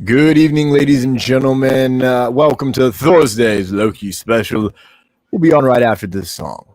Good evening, ladies and gentlemen. Welcome to Thursday's LOKI Special. We'll be on right after this song.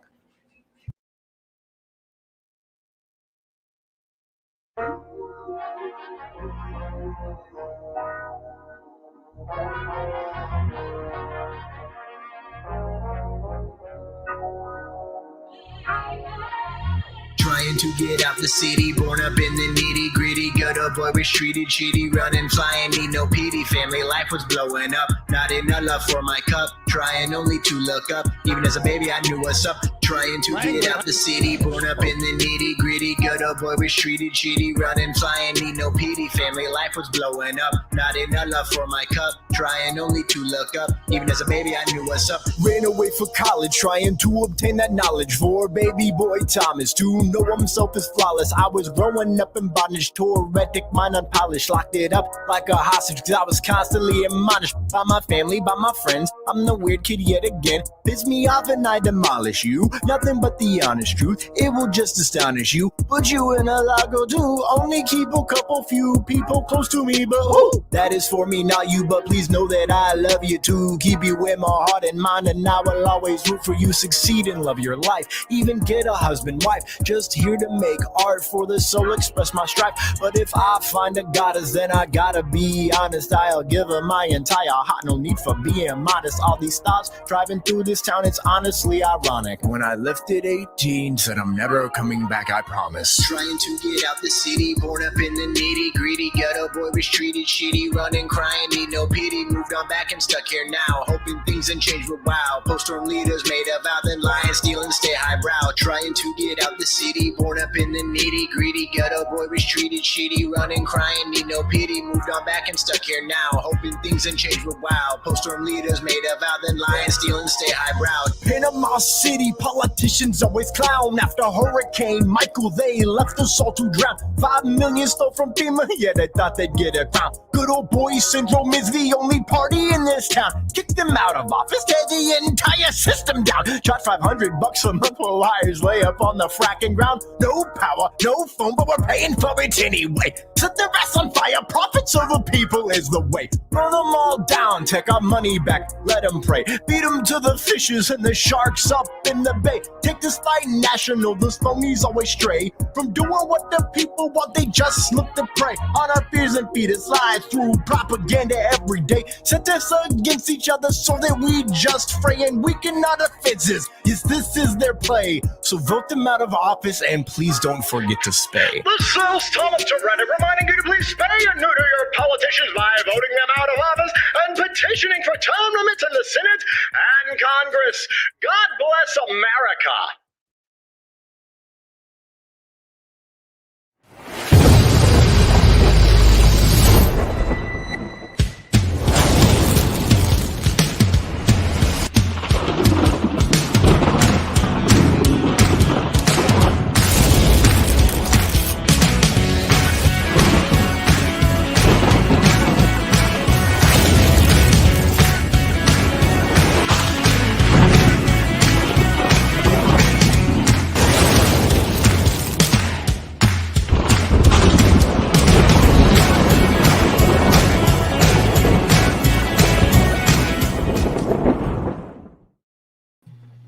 Trying to get out the city, born up in the nitty gritty. Gutter boy was treated shitty, running, flying, need no pity. Family life was blowing up, not enough for my cup. Trying only to look up, even as a baby I knew what's up. Trying to get out the city, born up in the nitty gritty. Gutter boy was treated shitty, running, flying, need no pity. Family life was blowing up, not enough for my cup. Trying only to look up, even as a baby I knew what's up. Ran away for college, trying to obtain that knowledge. For baby boy Thomas to know himself is flawless. I was growing up in bondage, theoretic mind unpolished. Locked it up like a hostage, cause I was constantly admonished by my family, by my friends. I'm the weird kid yet again. Piss me off and I demolish you. Nothing but the honest truth, it will just astonish you. Put you in a lago too. Only keep a couple few people close to me, but who? That is for me, not you. But please know that I love you too. Keep you in my heart and mind, and I will always root for you. Succeed and love your life, even get a husband, wife. Just here to make art for the soul, express my strife. But if I find a goddess, then I gotta be honest. I'll give her my entire heart, no need for being modest. All these thoughts driving through this town, it's honestly ironic. When I left at 18, said I'm never coming back, I promise. Trying to get out the city, born up in the nitty gritty. Ghetto boy was treated shitty, running, crying, need no pity. Moved on back and stuck here now, hoping things and change were wow. Post-storm leaders made a vow, then lie and steal and stay highbrow. Trying to get out the city, born up in the nitty gritty. Ghetto boy was treated shitty, running, crying, need no pity. Moved on back and stuck here now, hoping things and change were wow. Post-storm leaders made a vow, then lie and steal and stay highbrow. Panama City, politicians always clown. After Hurricane Michael, they left us all to drown. 5 million stole from FEMA, yeah, they thought they'd get a crown. Good old boy syndrome is the only party in this town. Kick them out of office, tear the entire system down. Charge $500 a month while liars lay up on the fracking ground. No power, no phone, but we're paying for it anyway. Set the rest on fire, profits over people is the way. Burn them all down, take our money back, let them pray. Beat them to the fishes and the sharks up in the bay. Take this fight national, the phonies always stray from doing what the people want, they just slip to prey on our fears and feed us lies through propaganda every day. Set us against each other so that we just fray and weaken our defenses. Yes, this is their play, so vote them out of office and please don't forget to spay. This is Thomas Reddick reminding you to please spay and neuter your politicians by voting them out of office and petitioning for term limits in the Senate and Congress. God bless America.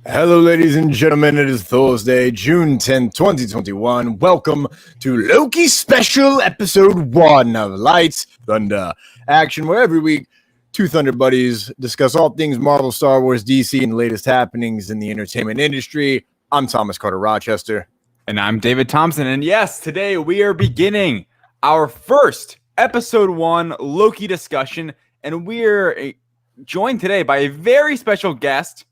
Hello, ladies and gentlemen. It is Thursday, June 10th, 2021. Welcome to LOKI Special, Episode 1 of Lights, Thunder, Action, where every week, two Thunder buddies discuss all things Marvel, Star Wars, DC, and the latest happenings in the entertainment industry. I'm Thomas Carter Rochester. And I'm David Thompson. And yes, today we are beginning our first Episode 1 Loki discussion. And we're joined today by a very special guest.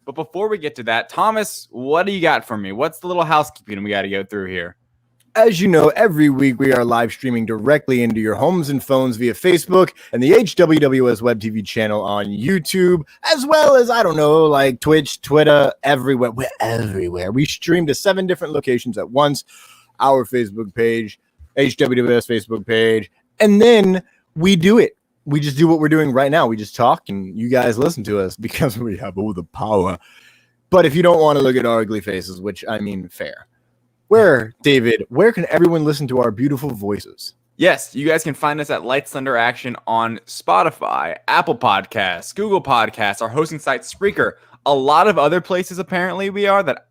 But before we get to that, Thomas, what do you got for me? What's the little housekeeping we got to go through here? As you know, every week we are live streaming directly into your homes and phones via Facebook and the HWWSWebTV channel on YouTube, as well as, I don't know, like Twitch, Twitter, everywhere. We're everywhere. We stream to 7 different locations at once. Our Facebook page, HWWS Facebook page, and then we do it. We just do what we're doing right now. We just talk and you guys listen to us because we have all the power. But if you don't want to look at our ugly faces, which I mean, fair. David, where can everyone listen to our beautiful voices? Yes, you guys can find us at LightsThunderAction on Spotify, Apple Podcasts, Google Podcasts, our hosting site, Spreaker, a lot of other places apparently we are that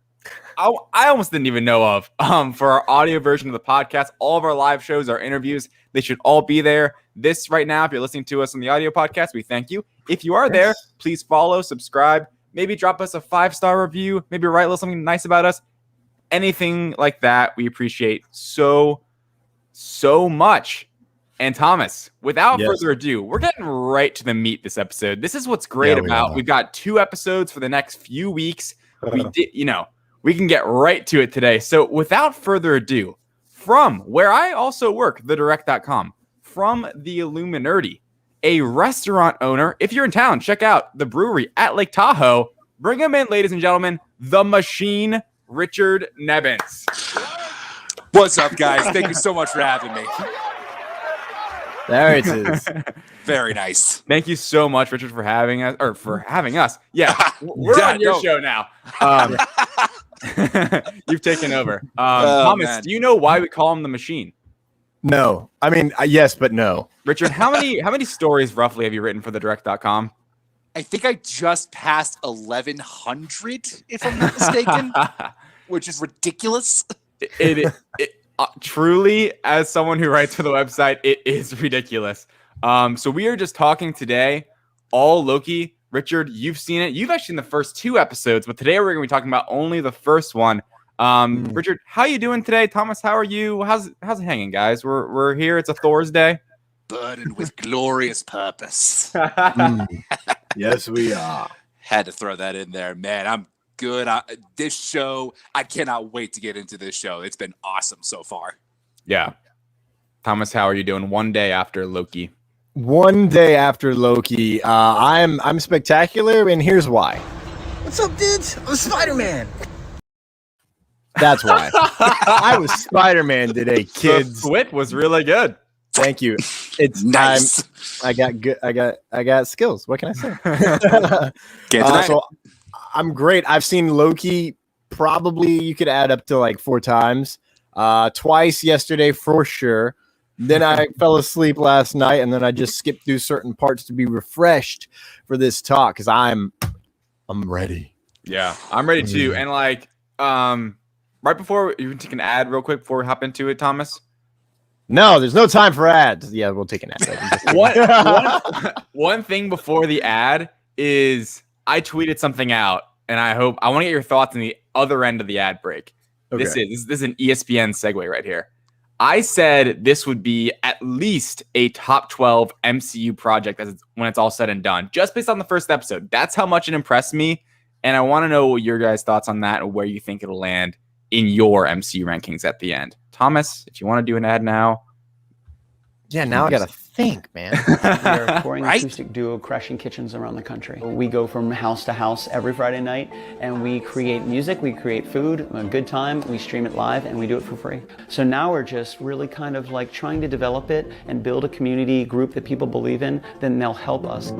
I almost didn't even know of for our audio version of the podcast. All of our live shows, our interviews, they should all be there. This right now, if you're listening to us on the audio podcast, we thank you. If you are there, please follow, subscribe, maybe drop us a 5-star review, maybe write a little something nice about us. Anything like that, we appreciate so much. And Thomas, without further ado, we're getting right to the meat this episode. This is what's great about. We've got 2 episodes for the next few weeks. We can get right to it today. So without further ado, from where I also work, thedirect.com, from the Illuminati, a restaurant owner. If you're in town, check out the brewery at Lake Tahoe. Bring him in, ladies and gentlemen, the machine, Richard Nebens. What's up, guys? Thank you so much for having me. There it is. Very nice. Thank you so much, Richard, for having us. Yeah, we're on your show now. You've taken over. Thomas, man. Do you know why we call him the machine? No. I mean, yes, but no. Richard, how many stories roughly have you written for thedirect.com? I think I just passed 1,100, if I'm not mistaken, which is ridiculous. It truly, as someone who writes for the website, it is ridiculous. So we are just talking today, all Loki. Richard, you've seen it. You've actually seen the first 2 episodes, but today we're going to be talking about only the first one. Richard, how are you doing today? Thomas, how are you? How's it hanging, guys? We're here. It's a Thor's Day. Burdened with glorious purpose. Yes, we are. Had to throw that in there, man. I'm good. This show, I cannot wait to get into this show. It's been awesome so far. Yeah. Thomas, how are you doing? One day after Loki. One day after Loki, I'm spectacular, and here's why. What's up, dudes? I'm Spider-Man. That's why. I was Spider-Man today, kids. The whip was really good. Thank you. It's nice. I got good. I got skills. What can I say? So I'm great. I've seen Loki. Probably you could add up to like 4 times. Twice yesterday for sure. Then I fell asleep last night, and then I just skipped through certain parts to be refreshed for this talk because I'm ready. Yeah, I'm ready too. And like, right before you can take an ad real quick before we hop into it, Thomas. No, there's no time for ads. Yeah, we'll take an ad. One thing before the ad is I tweeted something out, and I want to get your thoughts on the other end of the ad break. Okay. This is an ESPN segue right here. I said this would be at least a top 12 MCU project when it's all said and done, just based on the first episode. That's how much it impressed me, and I want to know your guys' thoughts on that and where you think it'll land in your MCU rankings at the end. Thomas, if you want to do an ad now. Yeah, now I got to think, man. We're a touring acoustic duo crashing kitchens around the country. We go from house to house every Friday night, and we create music, we create food, a good time, we stream it live, and we do it for free. So now we're just really kind of like trying to develop it and build a community group that people believe in, then they'll help us.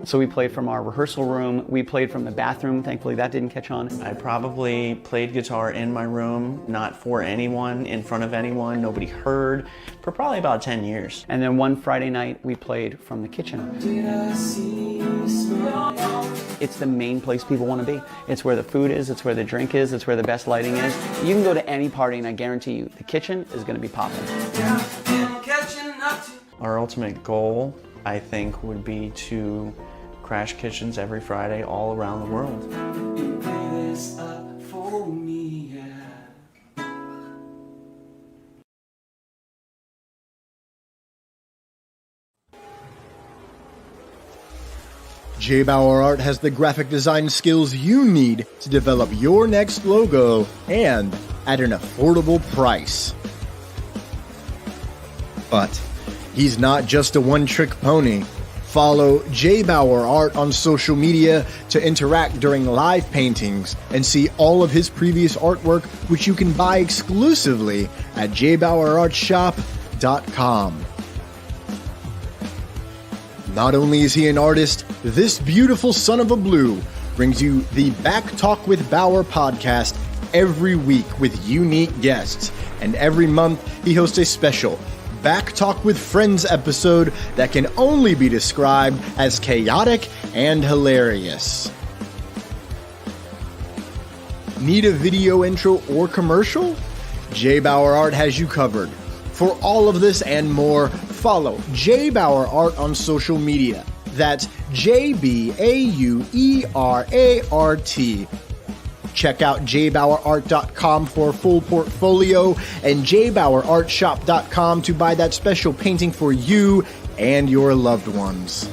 So we played from our rehearsal room, we played from the bathroom, thankfully that didn't catch on. I probably played guitar in my room, not for anyone, in front of anyone, nobody heard, for probably about 10 years. And then one Friday night, we played from the kitchen. It's the main place people want to be. It's where the food is, it's where the drink is, it's where the best lighting is. You can go to any party and I guarantee you, the kitchen is going to be popping. Our ultimate goal, I think, would be to crash kitchens every Friday all around the world. J. Bauer Art has the graphic design skills you need to develop your next logo and at an affordable price. But he's not just a one-trick pony. Follow J. Bauer Art on social media to interact during live paintings and see all of his previous artwork, which you can buy exclusively at jbauerartshop.com. Not only is he an artist, this beautiful son of a blue brings you the Back Talk with Bauer podcast every week with unique guests And every month, he hosts a special Back Talk with Friends episode that can only be described as chaotic and hilarious. Need a video intro or commercial? J Bauer Art has you covered. For all of this and more, follow J Bauer Art on social media. That's JBAUERART. Check out jbauerart.com for a full portfolio and jbauerartshop.com to buy that special painting for you and your loved ones.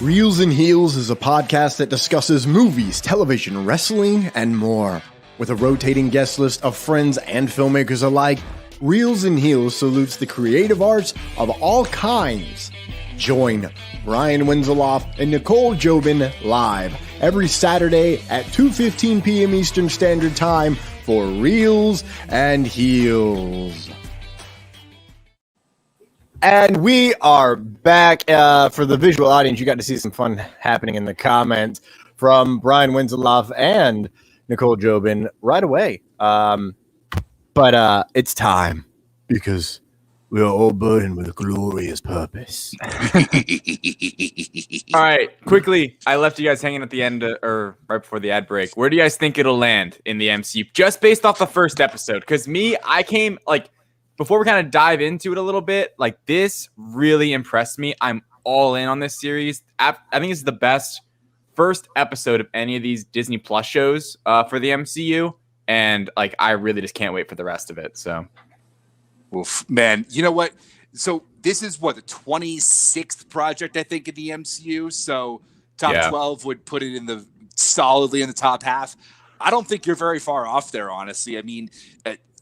Reels and Heels is a podcast that discusses movies, television, wrestling, and more. With a rotating guest list of friends and filmmakers alike, Reels and Heels salutes the creative arts of all kinds. Join Brian Wenzeloff and Nicole Jobin live every Saturday at 2:15 p.m. Eastern Standard Time for Reels and Heels. And we are back. For the visual audience, you got to see some fun happening in the comments from Brian Wenzeloff and Nicole Jobin right away. But it's time because we are all burdened with a glorious purpose. All right, quickly, I left you guys hanging at the end or right before the ad break. Where do you guys think it'll land in the MCU? Just based off the first episode. Because I came, like, before we kind of dive into it a little bit, like, this really impressed me. I'm all in on this series. I think it's the best first episode of any of these Disney Plus shows for the MCU. And, like, I really just can't wait for the rest of it, so... Oof, man, you know what? So this is the 26th project, I think, in the MCU. So top 12 would put it solidly in the top half. I don't think you're very far off there, honestly. I mean,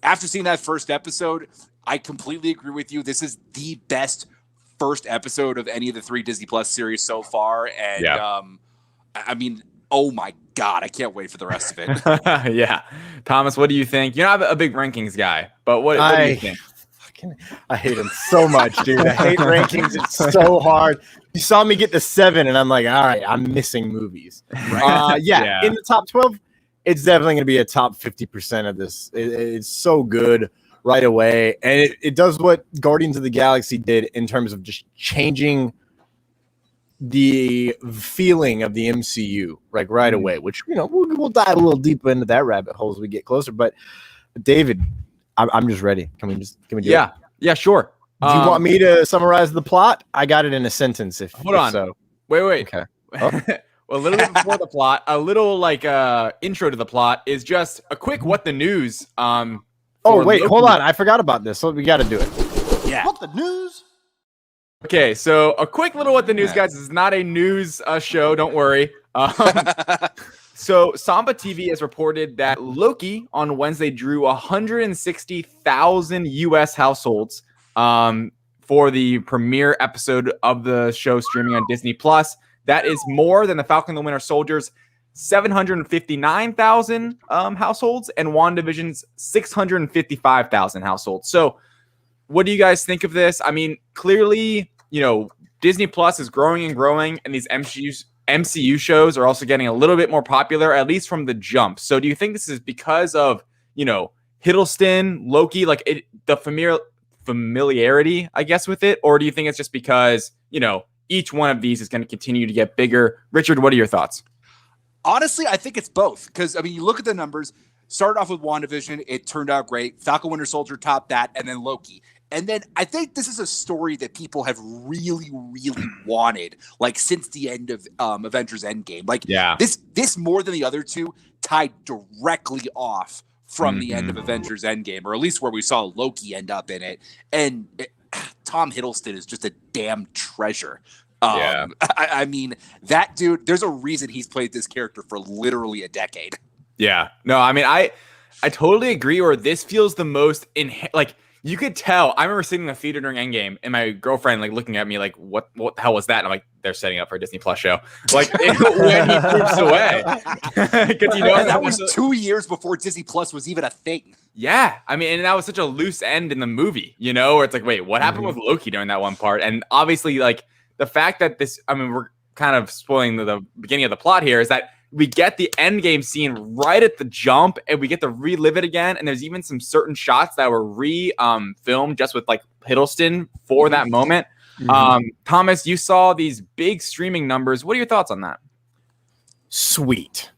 after seeing that first episode, I completely agree with you. This is the best first episode of any of the 3 Disney Plus series so far. And I mean, oh my God, I can't wait for the rest of it. Yeah. Thomas, what do you think? You're not a big rankings guy, but what do you think? I hate him so much, dude. I hate rankings. It's so hard. You saw me get to 7, and I'm like, all right, I'm missing movies. Right. In the top 12, it's definitely going to be a top 50% of this. It's so good right away, and it does what Guardians of the Galaxy did in terms of just changing the feeling of the MCU, like right away. Which we'll dive a little deeper into that rabbit hole as we get closer. But David, I'm just ready. Can we do it? Yeah, sure. Do you want me to summarize the plot? I got it in a sentence. Hold on. So. Wait. Okay. Well, a little bit before the plot, a little intro to the plot is just a quick what the news. Hold on. I forgot about this. So we got to do it. Yeah. What the news? Okay, so a quick little what the news, guys. This is not a news show. Don't worry. So Samba TV has reported that Loki on Wednesday drew 160,000 U.S. households for the premiere episode of the show streaming on Disney Plus. That is more than the Falcon and the Winter Soldier's 759,000 households and WandaVision's 655,000 households. So what do you guys think of this? I mean, clearly, Disney Plus is growing and growing, and these MCU shows are also getting a little bit more popular, at least from the jump. So do you think this is because of, Hiddleston, Loki, like the familiarity, I guess, with it? Or do you think it's just because, each one of these is going to continue to get bigger? Richard, what are your thoughts? Honestly, I think it's both. Because, I mean, you look at the numbers, started off with WandaVision. It turned out great. Falcon Winter Soldier topped that, and then Loki. And then I think this is a story that people have really, really wanted, like since the end of Avengers Endgame. Like, this more than the other two tied directly off from the end of Avengers Endgame, or at least where we saw Loki end up in it. And Tom Hiddleston is just a damn treasure. I mean, that dude, there's a reason he's played this character for literally a decade. Yeah. No, I mean, I totally agree. Or this feels the most you could tell. I remember sitting in the theater during Endgame, and my girlfriend looking at me like, "What the hell was that?" And I'm like, "They're setting up for a Disney Plus show." Like when he poops away, because that was 2 years before Disney Plus was even a thing. Yeah, I mean, and that was such a loose end in the movie, where it's like, wait, what happened with Loki during that one part? And obviously, like the fact that this, I mean, we're kind of spoiling the beginning of the plot here, is that we get the end game scene right at the jump, and we get to relive it again. And there's even some certain shots that were filmed just with like Hiddleston for that moment. Thomas, you saw these big streaming numbers. What are your thoughts on that? Sweet.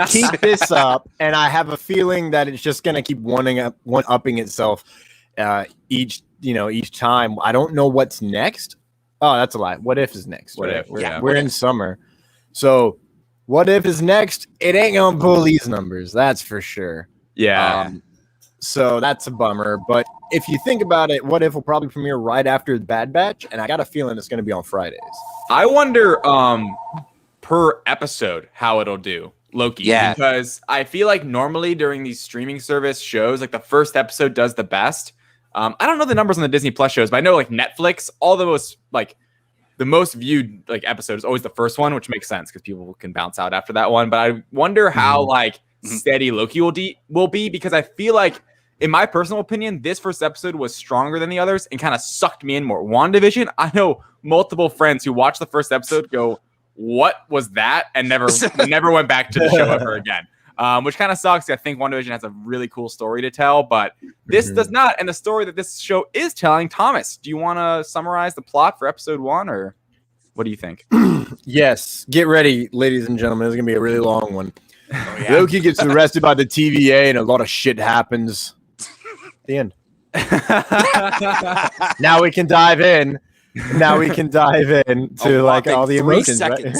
Keep this up, and I have a feeling that it's just going to keep one-upping itself each time. I don't know what's next. Oh, that's a lie. What If is next? What If? We're in summer, so What If is next. It ain't gonna pull these numbers, that's for sure. Yeah. So that's a bummer. But if you think about it, What If will probably premiere right after Bad Batch, and I got a feeling it's going to be on Fridays. I wonder per episode how it'll do, Loki. Yeah. Because I feel like normally during these streaming service shows, like the first episode does the best. I don't know the numbers on the Disney Plus shows, but I know like Netflix, all the most viewed like episode is always the first one, which makes sense because people can bounce out after that one. But I wonder how steady Loki will be, because I feel like, in my personal opinion, this first episode was stronger than the others and kind of sucked me in more. WandaVision, I know multiple friends who watched the first episode go, "What was that?" and never went back to the show ever again. Which kind of sucks. I think WandaVision has a really cool story to tell, but this does not. And the story that this show is telling, Thomas, do you want to summarize the plot for episode 1, or what do you think? Yes. Get ready, ladies and gentlemen. It's going to be a really long one. Loki gets arrested by the TVA, and a lot of shit happens. The end. Now we can dive in. To like all the emotions. Right?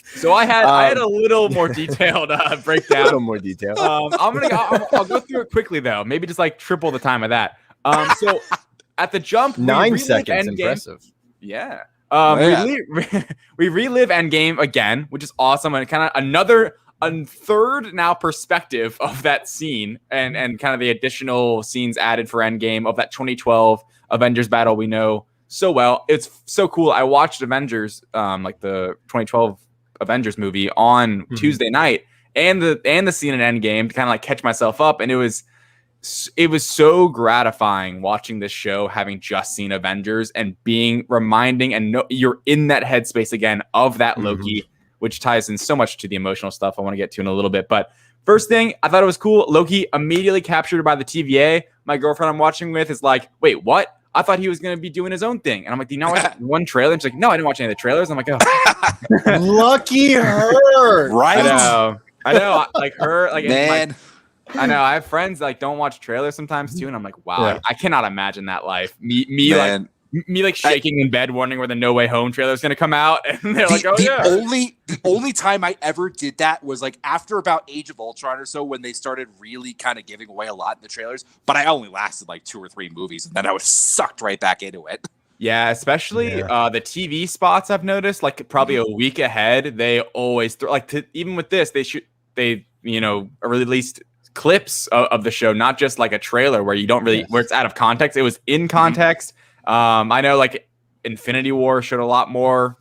So I had a little more detailed breakdown. A little more detail. I'll go through it quickly though. Maybe just like triple the time of that. So at the jump, 9 seconds. Impressive. Yeah. We relive Endgame again, which is awesome, and kind of a third now perspective of that scene, and kind of the additional scenes added for Endgame of that 2012 Avengers battle we know so well. It's so cool. I watched Avengers, like the 2012 Avengers movie on Tuesday night, and the scene in Endgame to kind of like catch myself up, and it was so gratifying watching this show, having just seen Avengers and being reminding and you're in that headspace again of that Loki, which ties in so much to the emotional stuff I want to get to in a little bit. But first thing, I thought it was cool. Loki immediately captured by the TVA. My girlfriend I'm watching with is like, "Wait, what? I thought he was going to be doing his own thing." And I'm like, "Do you not watch one trailer?" And she's like, "No, I didn't watch any of the trailers." I'm like, "Oh, lucky her." Right? I know. Like her, like man. I know. I have friends that like don't watch trailers sometimes too, and I'm like, wow, I cannot imagine that life. Me like shaking in bed, wondering where the No Way Home trailer is going to come out, and they're like, "Oh yeah." The only time I ever did that was like after about Age of Ultron or so, when they started really kind of giving away a lot in the trailers. But I only lasted like 2 or 3 movies, and then I was sucked right back into it. Yeah, especially the TV spots I've noticed, like probably a week ahead, they always even with this, they released clips of the show, not just like a trailer where you don't really where it's out of context. It was in context. I know like Infinity War showed a lot more,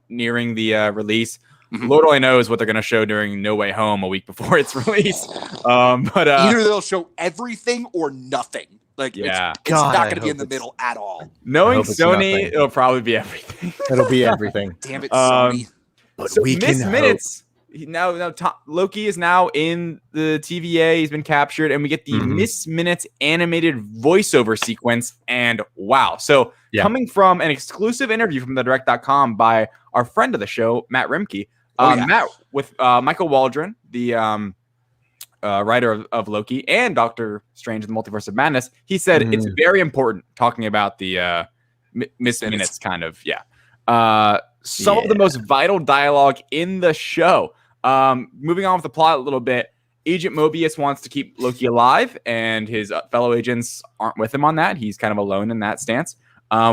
nearing the release. Lord only knows what they're going to show during No Way Home a week before it's released. But either they'll show everything or nothing. Like it's not going to be in the middle at all. Knowing Sony, it'll probably be everything. It'll be everything. Damn it, Sony. But so we Miss can Minutes. Now Loki is now in the TVA. He's been captured, and we get the Miss Minutes animated voiceover sequence. And wow. So coming from an exclusive interview from thedirect.com by our friend of the show, Matt Rimke. Matt with Michael Waldron, the writer of Loki and Doctor Strange in the Multiverse of Madness. He said it's very important talking about the Miss Minutes kind of. Some of the most vital dialogue in the show. Moving on with the plot a little bit, Agent Mobius wants to keep Loki alive, and his fellow agents aren't with him on that. He's kind of alone in that stance.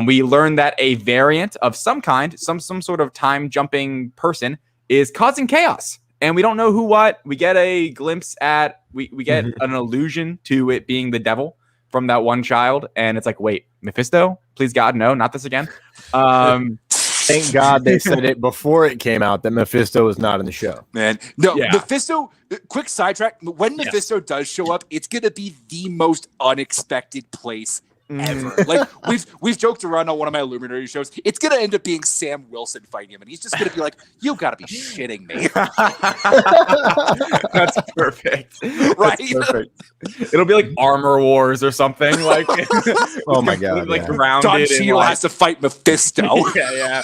We learn that a variant of some kind, some sort of time jumping person, is causing chaos, and we don't know who, what. We get a glimpse at, we get an allusion to it being the devil from that one child, and it's like, wait, Mephisto? Please God, no, not this again. Thank God they said it before it came out that Mephisto was not in the show. Man, no, Mephisto, quick sidetrack. When Mephisto does show up, it's going to be the most unexpected place ever. Like we've joked around on one of my Illuminati shows. It's gonna end up being Sam Wilson fighting him, and he's just gonna be like, "You gotta be shitting me." That's perfect. Right? That's perfect. It'll be like Armor Wars or something. Like, oh my god, like yeah. grounded. Don Cheadle has to fight Mephisto. Yeah.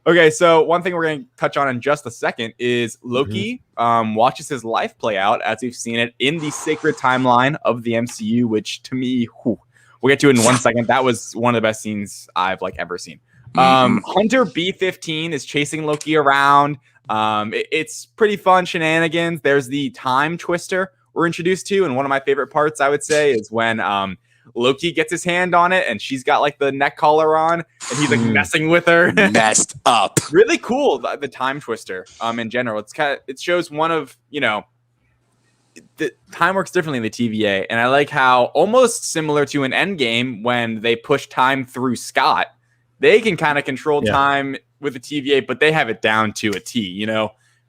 Okay, so one thing we're going to touch on in just a second is Loki watches his life play out as we've seen it in the sacred timeline of the MCU, which to me, we'll get to it in 1 second. That was one of the best scenes I've ever seen. Hunter B-15 is chasing Loki around. It's pretty fun shenanigans. There's the time twister we're introduced to, and one of my favorite parts, I would say, is when Loki gets his hand on it and she's got like the neck collar on and he's like messing with her. Messed up. Really cool, the time twister in general. It shows one of, the time works differently in the TVA, and I like how almost similar to an Endgame when they push time through Scott, they can kind of control time with the TVA, but they have it down to a T.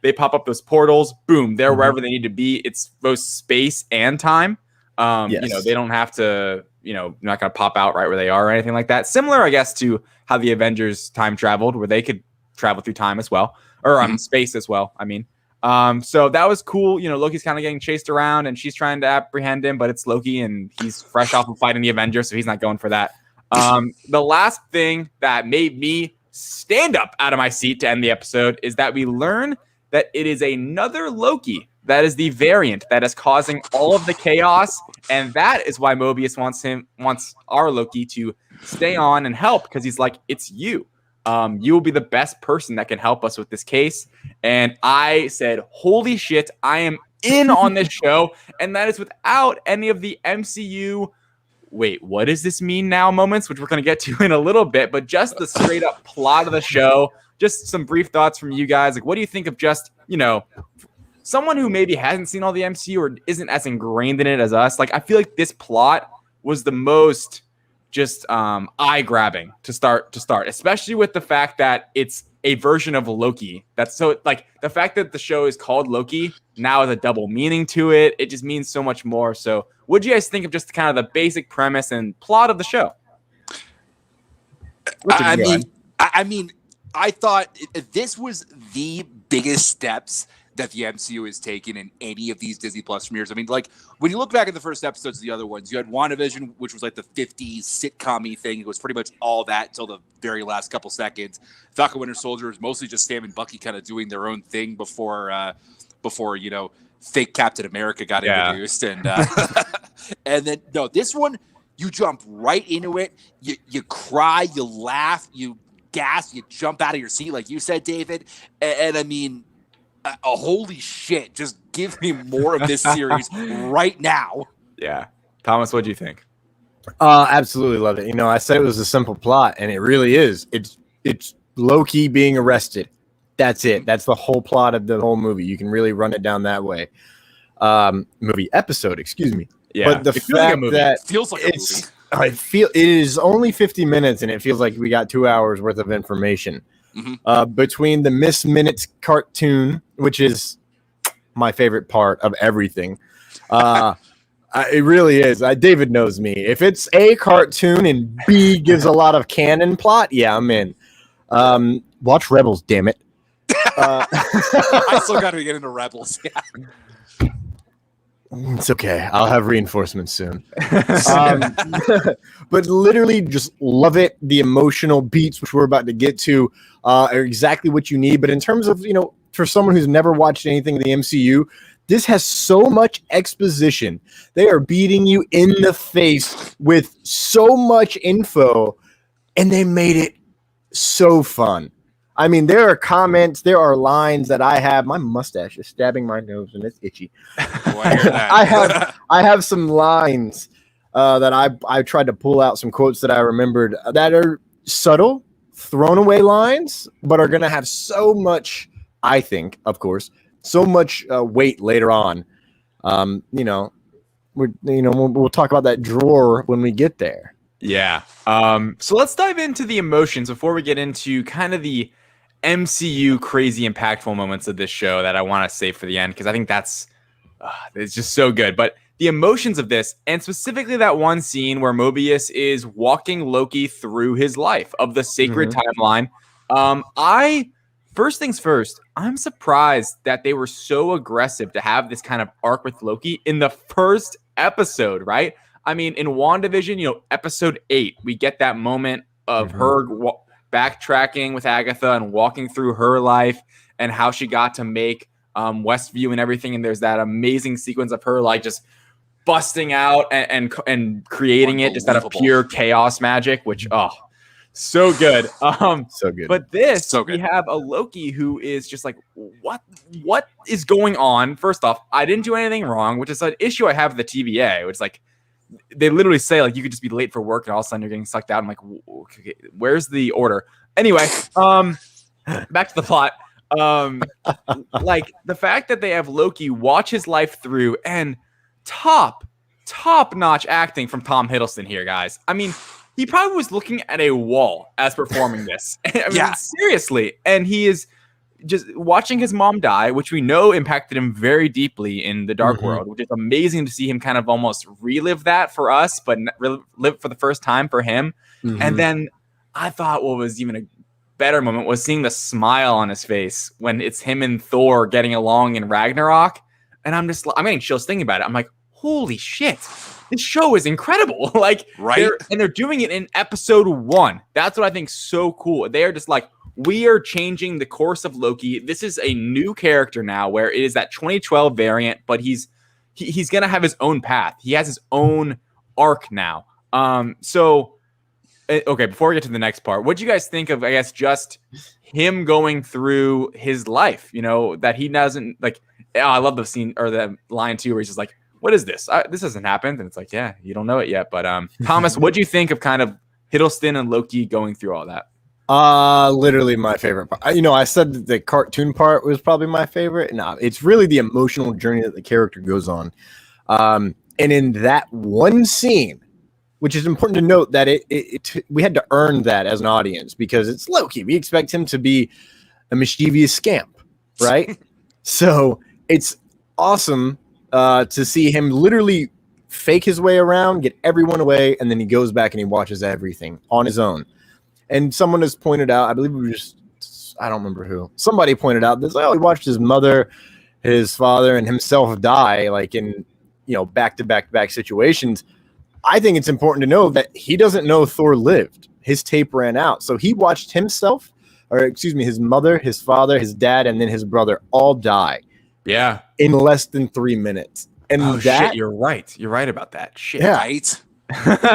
They pop up those portals, boom, they're wherever they need to be. It's both space and time. They don't have to, not going to pop out right where they are or anything like that. Similar, I guess, to how the Avengers time traveled, where they could travel through time as well, or space as well. I mean, so that was cool. Loki's kind of getting chased around and she's trying to apprehend him, but it's Loki and he's fresh off of fighting the Avengers, so he's not going for that. The last thing that made me stand up out of my seat to end the episode is that we learn that it is another Loki that is the variant that is causing all of the chaos, and that is why Mobius wants our Loki to stay on and help, because he's like, it's you. You will be the best person that can help us with this case. And I said, holy shit, I am in on this show, and that is without any of the MCU wait, what does this mean now moments, which we're going to get to in a little bit, but just the straight up plot of the show. Just some brief thoughts from you guys. Like, what do you think of just, someone who maybe hasn't seen all the MCU or isn't as ingrained in it as us? Like, I feel like this plot was the most just eye-grabbing to start, especially with the fact that it's a version of Loki. That's so, like, the fact that the show is called Loki now has a double meaning to it. It just means so much more. So what do you guys think of just kind of the basic premise and plot of the show? I mean, I thought this was the biggest steps that the MCU has taken in any of these Disney Plus premieres. I mean, like, when you look back at the first episodes of the other ones, you had WandaVision, which was like the 50s sitcom-y thing. It was pretty much all that until the very last couple seconds. Falcon Winter Soldier was mostly just Sam and Bucky kind of doing their own thing before fake Captain America got introduced. And and then, no, this one, you jump right into it. You cry, you laugh, you gas, you jump out of your seat, like you said, David. And I mean, holy shit, just give me more of this series right now. Yeah. Thomas, what do you think? Absolutely love it. I said it was a simple plot, and it really is. It's Loki being arrested. That's it. That's the whole plot of the whole movie. You can really run it down that way. Episode, excuse me. Yeah. But the fact that it feels like a movie. It is only 50 minutes, and it feels like we got 2 hours worth of information. Between the Miss Minutes cartoon, which is my favorite part of everything. It really is. David knows me. If it's A, cartoon, and B, gives a lot of canon plot, yeah, I'm in. Watch Rebels, damn it. I still got to get into Rebels. Yeah. It's okay. I'll have reinforcements soon. But literally just love it. The emotional beats, which we're about to get to, are exactly what you need. But in terms of, for someone who's never watched anything in the MCU, this has so much exposition. They are beating you in the face with so much info, and they made it so fun. I mean, there are comments, there are lines that I have. My mustache is stabbing my nose, and it's itchy. I have some lines that I tried to pull out, some quotes that I remembered that are subtle, thrown away lines, but are going to have so much, I think, of course, so much weight later on. We'll talk about that drawer when we get there. Yeah. So let's dive into the emotions before we get into kind of the MCU crazy impactful moments of this show that I want to save for the end, because I think that's it's just so good. But the emotions of this, and specifically that one scene where Mobius is walking Loki through his life of the sacred timeline. First things first, I'm surprised that they were so aggressive to have this kind of arc with Loki in the first episode, right? I mean, in WandaVision, episode 8, we get that moment of her backtracking with Agatha and walking through her life and how she got to make Westview and everything. And there's that amazing sequence of her like just busting out and creating it just out of pure chaos magic, which so good. So good. But we have a Loki who is just like, what is going on? First off, I didn't do anything wrong, which is an issue I have with the TVA. It's like they literally say like you could just be late for work and all of a sudden you're getting sucked out. I'm like, okay, where's the order? Anyway, back to the plot. Like the fact that they have Loki watch his life through and top notch acting from Tom Hiddleston here, guys. I mean, he probably was looking at a wall as performing this. I mean, seriously. And he is just watching his mom die, which we know impacted him very deeply in the Dark World, which is amazing to see him kind of almost relive that for us, but live for the first time for him. And then I thought what was even a better moment was seeing the smile on his face when it's him and Thor getting along in Ragnarok. And I'm getting chills thinking about it. I'm like, holy shit, this show is incredible. Like, right. They're doing it in episode 1. That's what I think so cool. They're just like, we are changing the course of Loki. This is a new character now where it is that 2012 variant, but he's going to have his own path. He has his own arc now. Okay, before we get to the next part, what do you guys think of, I guess, just him going through his life, that he doesn't like, I love the scene or the line too, where he's just like, what is this? This hasn't happened. And it's like, yeah, you don't know it yet. But Thomas, what do you think of kind of Hiddleston and Loki going through all that? Literally my favorite part. I said that the cartoon part was probably my favorite. No, it's really the emotional journey that the character goes on. And in that one scene, which is important to note that we had to earn that as an audience because it's Loki. We expect him to be a mischievous scamp, right? So it's awesome to see him literally fake his way around, get everyone away, and then he goes back and he watches everything on his own. And someone has pointed out, I believe it was I don't remember who. Somebody pointed out this. He watched his mother, his father, and himself die, like in back-to-back situations. I think it's important to know that he doesn't know Thor lived. His tape ran out, so he watched himself, his mother, his father, his dad, and then his brother all die. Yeah, in less than 3 minutes. And shit, you're right. You're right about that. Shit, yeah. Right.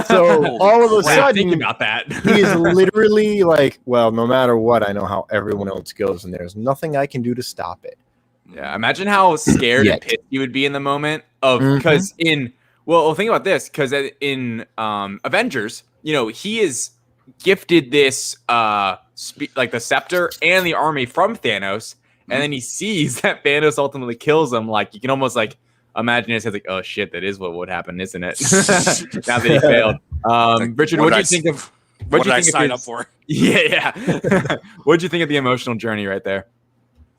So all of a sudden, thinking about that, he is literally like, well, no matter what, I know how everyone else goes, and there's nothing I can do to stop it. Yeah, imagine how scared and pissed you would be in the moment of because think about this, because in Avengers, he is gifted this like the scepter and the army from Thanos, and then he sees that Thanos ultimately kills him. Like you can almost like imagine his head like, oh shit, that is what would happen, isn't it? Now that he failed. Richard, what do you think of what did I sign up for? Yeah. What did you think of the emotional journey right there?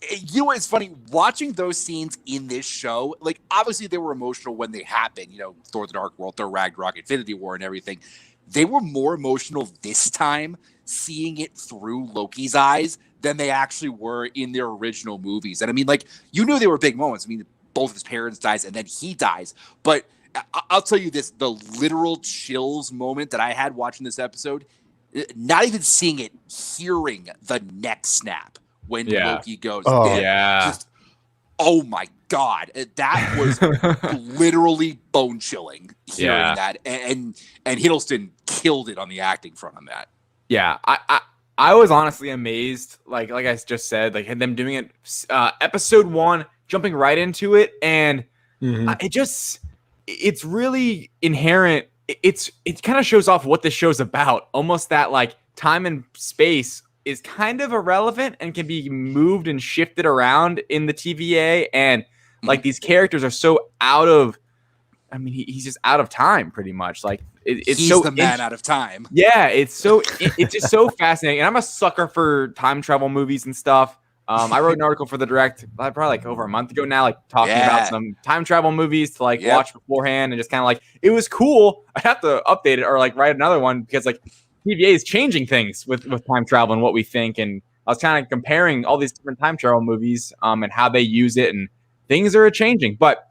It's funny watching those scenes in this show. Like, obviously, they were emotional when they happened. Thor: The Dark World, Thor: Ragnarok, Infinity War, and everything. They were more emotional this time, seeing it through Loki's eyes, than they actually were in their original movies. And I mean, like, they were big moments. I mean, both his parents dies, and then he dies. But I'll tell you this: the literal chills moment that I had watching this episode, not even seeing it, hearing the neck snap. When Loki goes, oh my God, that was literally bone chilling hearing that, and Hiddleston killed it on the acting front on that. Yeah, I was honestly amazed, like I just said, like them doing it, episode 1, jumping right into it, and it's really inherent. It kind of shows off what this show's about, almost that like time and space is kind of irrelevant and can be moved and shifted around in the TVA. And like these characters are so he's just out of time pretty much. Like he's so the man out of time. Yeah. It's just so fascinating. And I'm a sucker for time travel movies and stuff. I wrote an article for the Direct probably like over a month ago now, like talking about some time travel movies to like watch beforehand and just kind of like, it was cool. I have to update it or like write another one because like TVA is changing things with time travel and what we think. And I was kind of comparing all these different time travel movies and how they use it, and things are changing. But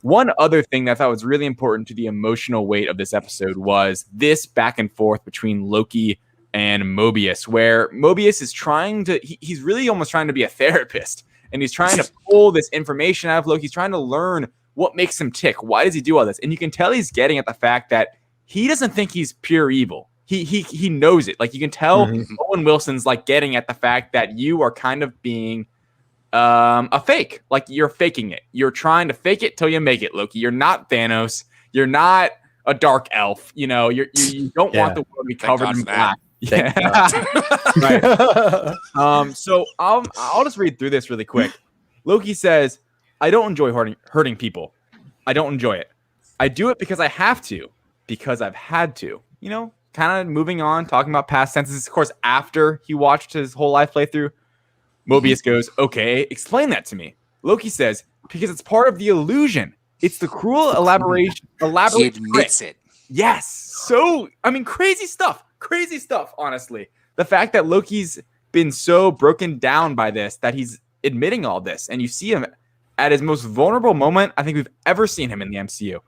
one other thing that I thought was really important to the emotional weight of this episode was this back and forth between Loki and Mobius, where Mobius is trying to, he's really almost trying to be a therapist, and he's trying to pull this information out of Loki. He's trying to learn what makes him tick. Why does he do all this? And you can tell he's getting at the fact that he doesn't think he's pure evil. He knows it. Like you can tell Owen Wilson's like getting at the fact that you are kind of being a fake. Like you're faking it. You're trying to fake it till you make it, Loki. You're not Thanos. You're not a dark elf. You know, you don't want the world to be covered in black. Yeah. Right. So I'll just read through this really quick. Loki says, I don't enjoy hurting people. I don't enjoy it. I do it because I have to, because I've had to. You know, kind of moving on, talking about past tenses. Of course, after he watched his whole life playthrough, Mobius goes, okay, explain that to me. Loki says, because it's part of the illusion. It's the cruel elaborate He admits trick. it. Yes. So, I mean, crazy stuff, honestly. The fact that Loki's been so broken down by this, that he's admitting all this, and you see him at his most vulnerable moment I think we've ever seen him in the MCU.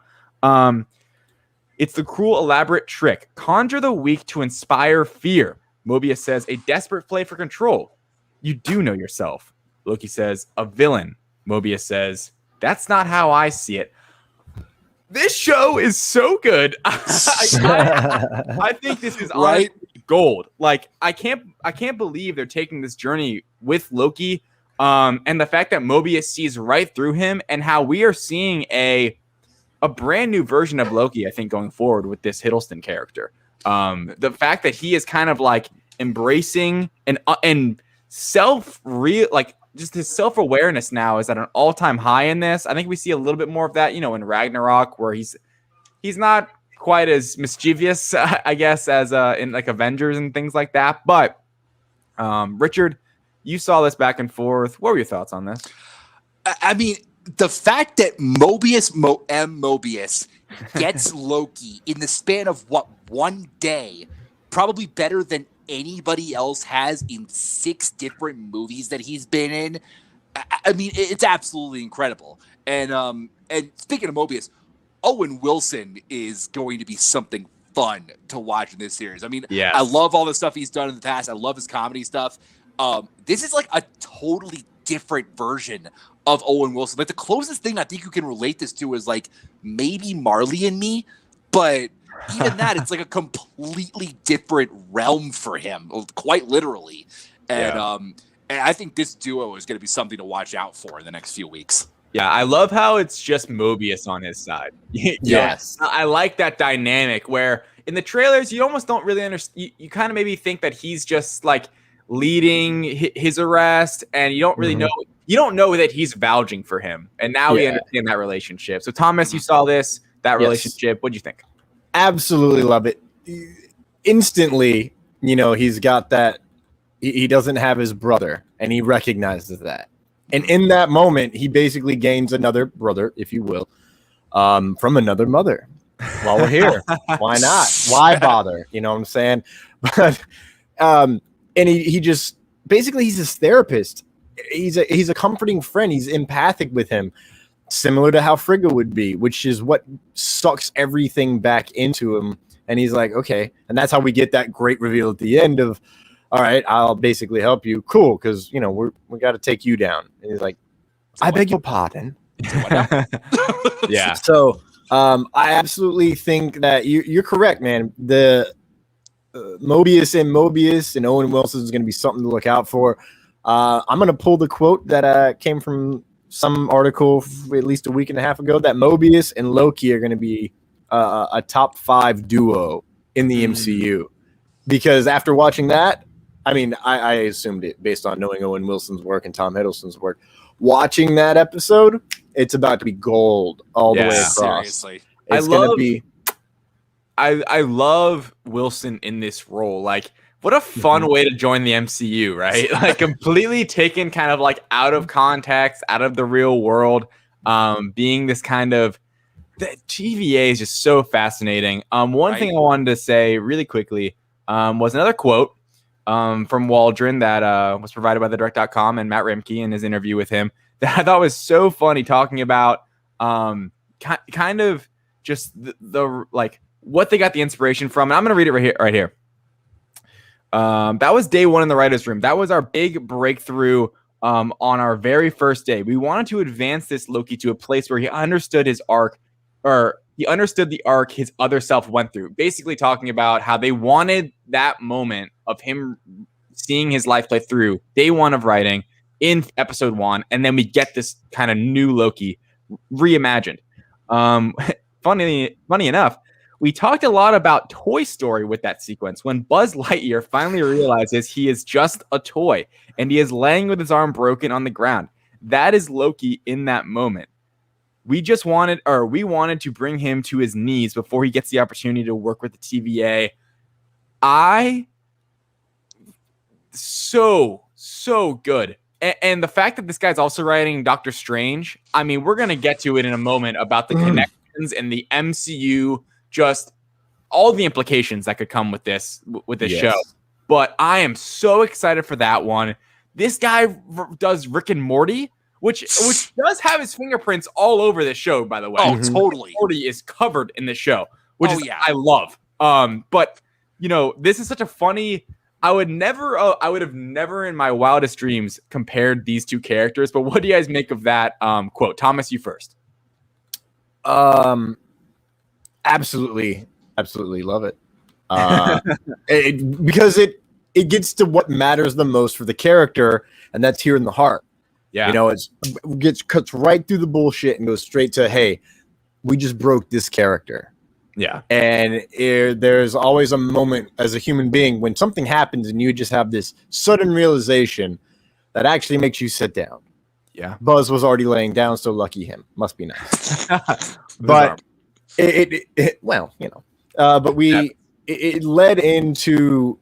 It's the cruel, elaborate trick. Conjure the weak to inspire fear. Mobius says, a desperate play for control. You do know yourself. Loki says, a villain. Mobius says, that's not how I see it. This show is so good. I think this is honestly gold. Like I can't believe they're taking this journey with Loki. And the fact that Mobius sees right through him, and how we are seeing a brand new version of Loki, I think, going forward with this Hiddleston character. The fact that he is kind of like embracing and just his self-awareness now is at an all-time high in this. I think we see a little bit more of that, in Ragnarok, where he's not quite as mischievous, I guess, as in like Avengers and things like that. But Richard, you saw this back and forth. What were your thoughts on this? I mean, the fact that Mobius gets Loki in the span of one day, probably better than anybody else has in 6 different movies that he's been in. I mean, it's absolutely incredible. And speaking of Mobius, Owen Wilson is going to be something fun to watch in this series. I mean, I love all the stuff he's done in the past. I love his comedy stuff. This is like a totally different version of Owen Wilson. Like the closest thing I think you can relate this to is like maybe Marley and Me, but even that, it's like a completely different realm for him, quite literally. And I think this duo is going to be something to watch out for in the next few weeks. Yeah, I love how it's just Mobius on his side. Yes. I like that dynamic where in the trailers, you almost don't really understand. You kind of maybe think that he's just like leading his arrest, and you don't really know. You don't know that he's vouching for him. And now we understand that relationship. So Thomas, you saw that relationship. What'd you think? Absolutely love it. Instantly, he's got that. He doesn't have his brother, and he recognizes that. And in that moment, he basically gains another brother, if you will, from another mother. While we're here, why not? Why bother? You know what I'm saying? But and he just basically, he's his therapist. He's a comforting friend. He's empathic with him, similar to how Frigga would be, which is what sucks everything back into him. And he's like, okay. And that's how we get that great reveal at the end of, all right, I'll basically help you. Cool, because we got to take you down. And he's like, I beg your pardon. Yeah. So I absolutely think that you're correct, man. The Mobius and Owen Wilson is going to be something to look out for. I'm going to pull the quote that came from some article at least a week and a half ago, that Mobius and Loki are going to be a top 5 duo in the MCU. Because after watching that, I mean, I assumed it based on knowing Owen Wilson's work and Tom Hiddleston's work. Watching that episode, it's about to be gold all the way across. Seriously. I love Wilson in this role. Like What a fun way to join the MCU, right? Like completely taken kind of like out of context, out of the real world, being this kind of the TVA is just so fascinating. One thing I wanted to say really quickly was another quote from Waldron that was provided by thedirect.com and Matt Remke in his interview with him that I thought was so funny, talking about kind of just the like what they got the inspiration from. And I'm going to read it right here. That was day one in the writer's room. That was our big breakthrough on our very first day. We wanted to advance this Loki to a place where he understood his arc, or he understood the arc his other self went through. Basically talking about how they wanted that moment of him seeing his life play through day one of writing in episode 1. And then we get this kind of new Loki reimagined. Funny enough, we talked a lot about Toy Story with that sequence when Buzz Lightyear finally realizes he is just a toy and he is laying with his arm broken on the ground. That is Loki in that moment. We wanted to bring him to his knees before he gets the opportunity to work with the TVA. So good. And the fact that this guy's also writing Doctor Strange, I mean, we're going to get to it in a moment about the connections and the MCU, just all the implications that could come with this show. But I am so excited for that one. This guy does Rick and Morty, which does have his fingerprints all over this show, by the way. Oh, totally. Morty is covered in this show, which I love. But you know, this is such a funny. I would have never in my wildest dreams compared these two characters. But what do you guys make of that quote? Thomas, you first. Absolutely love it. Because it gets to what matters the most for the character, and that's here in the heart. Yeah, you know, it cuts right through the bullshit and goes straight to, hey, we just broke this character. Yeah, and there's always a moment as a human being when something happens and you just have this sudden realization that actually makes you sit down. Yeah, Buzz was already laying down, so lucky him. Must be nice. But well, you know, but it led into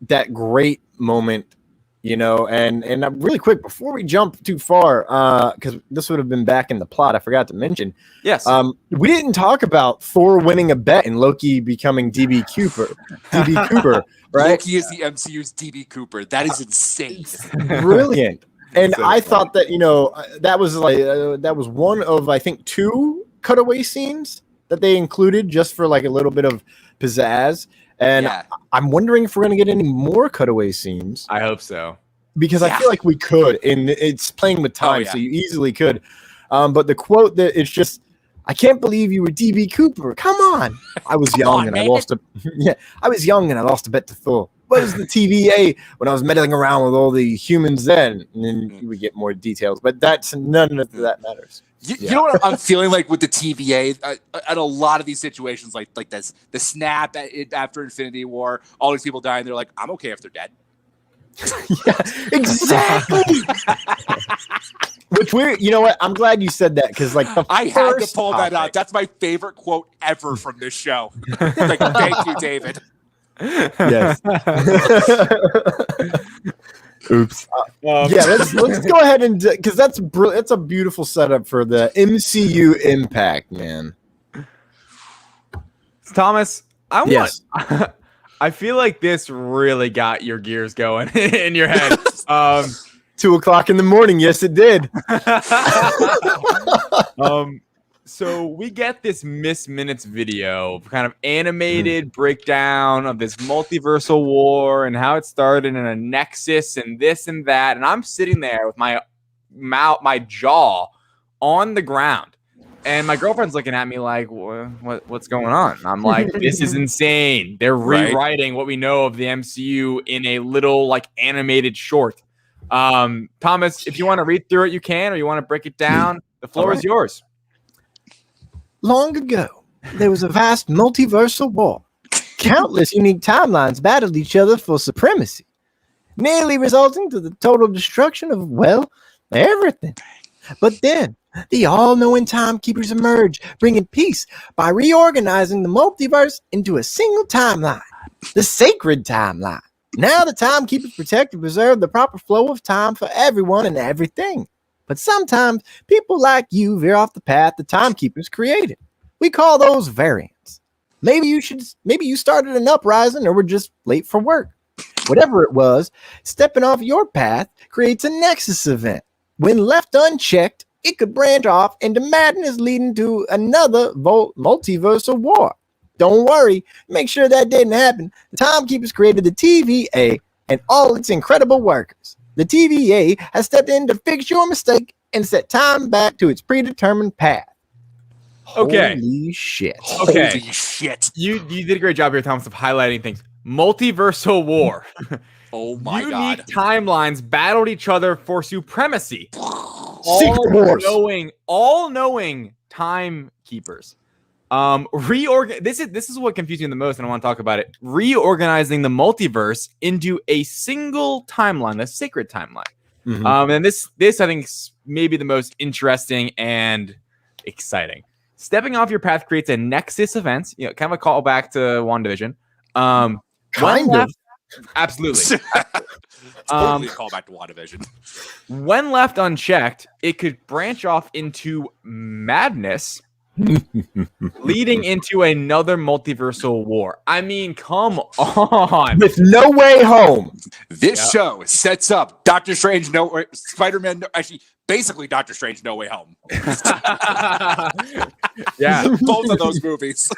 that great moment, you know, and really quick before we jump too far, because this would have been back in the plot, I forgot to mention. Yes, we didn't talk about Thor winning a bet and Loki becoming DB Cooper. DB Cooper, right? Loki is the MCU's DB Cooper. That is insane. Brilliant. And so I thought that, you know, that was like that was one of, I think, 2 cutaway scenes that they included just for like a little bit of pizzazz. And I'm wondering if we're going to get any more cutaway scenes. I hope so. Because I feel like we could. And it's playing with time, so you easily could. But the quote that it's just, I can't believe you were DB Cooper. Come on. I was young and I lost a I was young and I lost a bet to Thor. What is the TVA when I was meddling around with all the humans then? And then we get more details. But that's none of that matters. You know what I'm feeling like with the TVA at a lot of these situations, like this, the snap after Infinity War, all these people dying. They're like, I'm okay if they're dead. Yeah, exactly. Which you know what? I'm glad you said that because like I had to pull that out. That's my favorite quote ever from this show. Like, thank you, David. Yes. Oops. Let's go ahead and because that's a beautiful setup for the MCU impact, man. Thomas, I feel like this really got your gears going in your head. 2:00 in the morning. Yes, it did. So we get this Miss Minutes video, kind of animated breakdown of this multiversal war and how it started in a nexus and this and that. And I'm sitting there with my jaw on the ground. And my girlfriend's looking at me like, what's going on? I'm like, this is insane. They're rewriting what we know of the MCU in a little like animated short. Thomas, if you want to read through it, you can, or you want to break it down. The floor is yours. Long ago, there was a vast multiversal war. Countless unique timelines battled each other for supremacy, nearly resulting to the total destruction of, well, everything. But then, the all-knowing timekeepers emerged, bringing peace by reorganizing the multiverse into a single timeline, the sacred timeline. Now the timekeepers protect and preserve the proper flow of time for everyone and everything. But sometimes people like you veer off the path the timekeepers created. We call those variants. Maybe you started an uprising or were just late for work. Whatever it was, stepping off your path creates a nexus event. When left unchecked, it could branch off into madness leading to another multiversal war. Don't worry, make sure that didn't happen. The timekeepers created the TVA and all its incredible workers. The TVA has stepped in to fix your mistake and set time back to its predetermined path. Okay. Holy shit. Okay. Holy shit. You did a great job here, Thomas, of highlighting things. Multiversal war. Oh my Unique God. timelines battled each other for supremacy. Secret Wars. All knowing timekeepers. This is what confused me the most, and I want to talk about it. Reorganizing the multiverse into a single timeline, a sacred timeline. And this I think is maybe the most interesting and exciting. Stepping off your path creates a nexus event, kind of a callback to WandaVision. Kind of. Absolutely. Totally a callback to WandaVision. When left unchecked, it could branch off into madness, leading into another multiversal war. I mean, come on. With No Way Home. This show sets up Doctor Strange, Spider-Man, actually, basically Doctor Strange, No Way Home. Yeah. Both of those movies.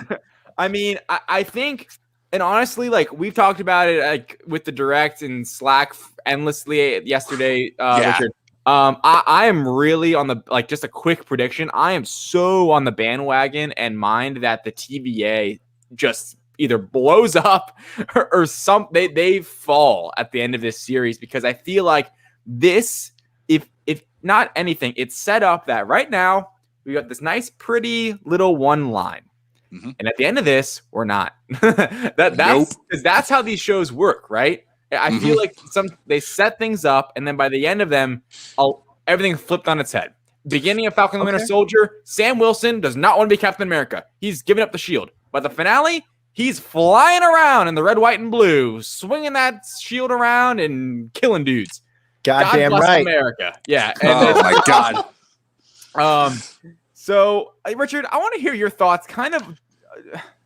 I mean, I think, and honestly, like we've talked about it like with the direct and Slack endlessly yesterday, Richard. I am really on the, like, just a quick prediction. I am so on the bandwagon and mind that the TVA just either blows up or they fall at the end of this series, because I feel like this, if not anything, it's set up that right now we got this nice, pretty little one line. And at the end of this, we're not. That's how these shows work, right? I feel like they set things up, and then by the end of them, everything flipped on its head. Beginning of Falcon and the Winter Soldier, Sam Wilson does not want to be Captain America. He's giving up the shield. By the finale, he's flying around in the red, white, and blue, swinging that shield around and killing dudes. Goddamn God bless right. America. Yeah. Oh my God. So, Richard, I want to hear your thoughts kind of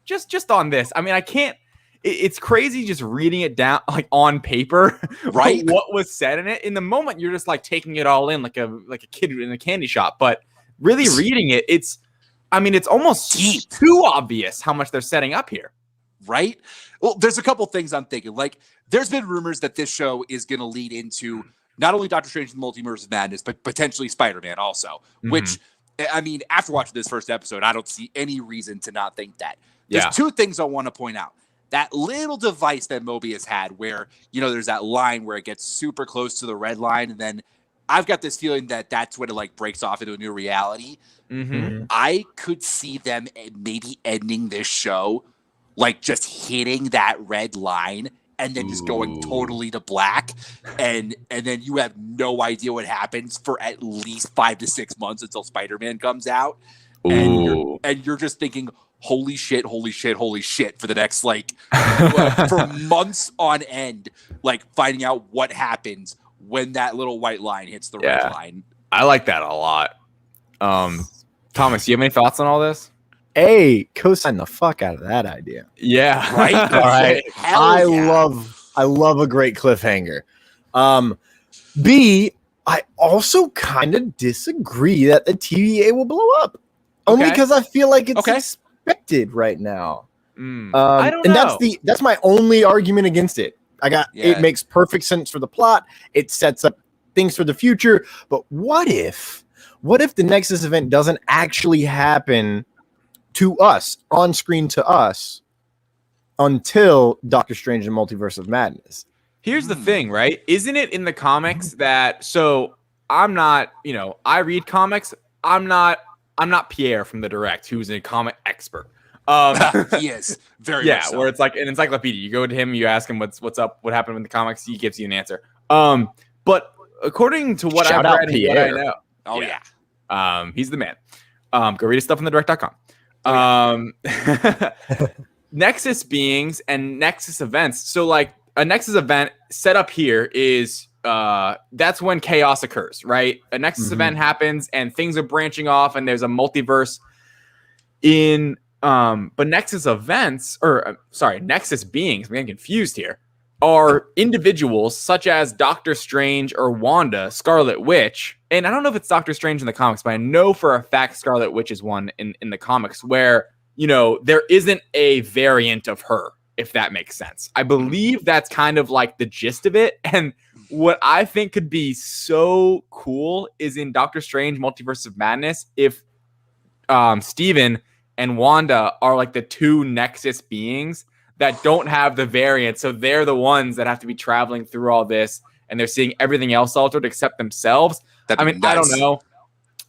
just on this. I mean, I can't. It's crazy just reading it down like on paper, right? What was said in it. In the moment, you're just like taking it all in like a kid in a candy shop. But really reading it, it's almost too obvious how much they're setting up here. Right? Well, there's a couple things I'm thinking. Like, there's been rumors that this show is going to lead into not only Doctor Strange and the Multiverse of Madness, but potentially Spider-Man also, which, I mean, after watching this first episode, I don't see any reason to not think that. There's two things I want to point out. That little device that Mobius had where, there's that line where it gets super close to the red line. And then I've got this feeling that that's when it like breaks off into a new reality. I could see them maybe ending this show, like just hitting that red line and then just going totally to black. And then you have no idea what happens for at least 5 to 6 months until Spider-Man comes out. And you're just thinking, holy shit for the next, for months on end, finding out what happens when that little white line hits the red line. I like that a lot. Thomas, do you have any thoughts on all this? Co-sign the fuck out of that idea. Yeah. Right? All right. I love a great cliffhanger. B, I also kind of disagree that the TVA will blow up. Only because I feel like it's expected right now. I don't know. That's my only argument against it. It makes perfect sense for the plot. It sets up things for the future. But what if the Nexus event doesn't actually happen to us, on screen to us, until Doctor Strange and Multiverse of Madness? Here's the thing, right? Isn't it in the comics that, so I'm not, I read comics. I'm not Pierre from the Direct, who's a comic expert. He is very much so. Where it's like an encyclopedia. You go to him, you ask him what's up, what happened in the comics. He gives you an answer. But according to what I've read and what I know, he's the man. Go read his stuff on the direct.com. Nexus beings and Nexus events. So a Nexus event set up here is that's when chaos occurs, right? A Nexus event happens and things are branching off and there's a multiverse in but Nexus events, or sorry, Nexus beings, I'm getting confused here, are individuals such as Doctor Strange or Wanda, Scarlet Witch, and I don't know if it's Doctor Strange in the comics, but I know for a fact Scarlet Witch is one in the comics where, you know, there isn't a variant of her, if that makes sense. I believe that's kind of like the gist of it. And what I think could be so cool is in Doctor Strange Multiverse of Madness, if Steven and Wanda are like the two Nexus beings that don't have the variant. So they're the ones that have to be traveling through all this and they're seeing everything else altered except themselves. I mean, I don't know.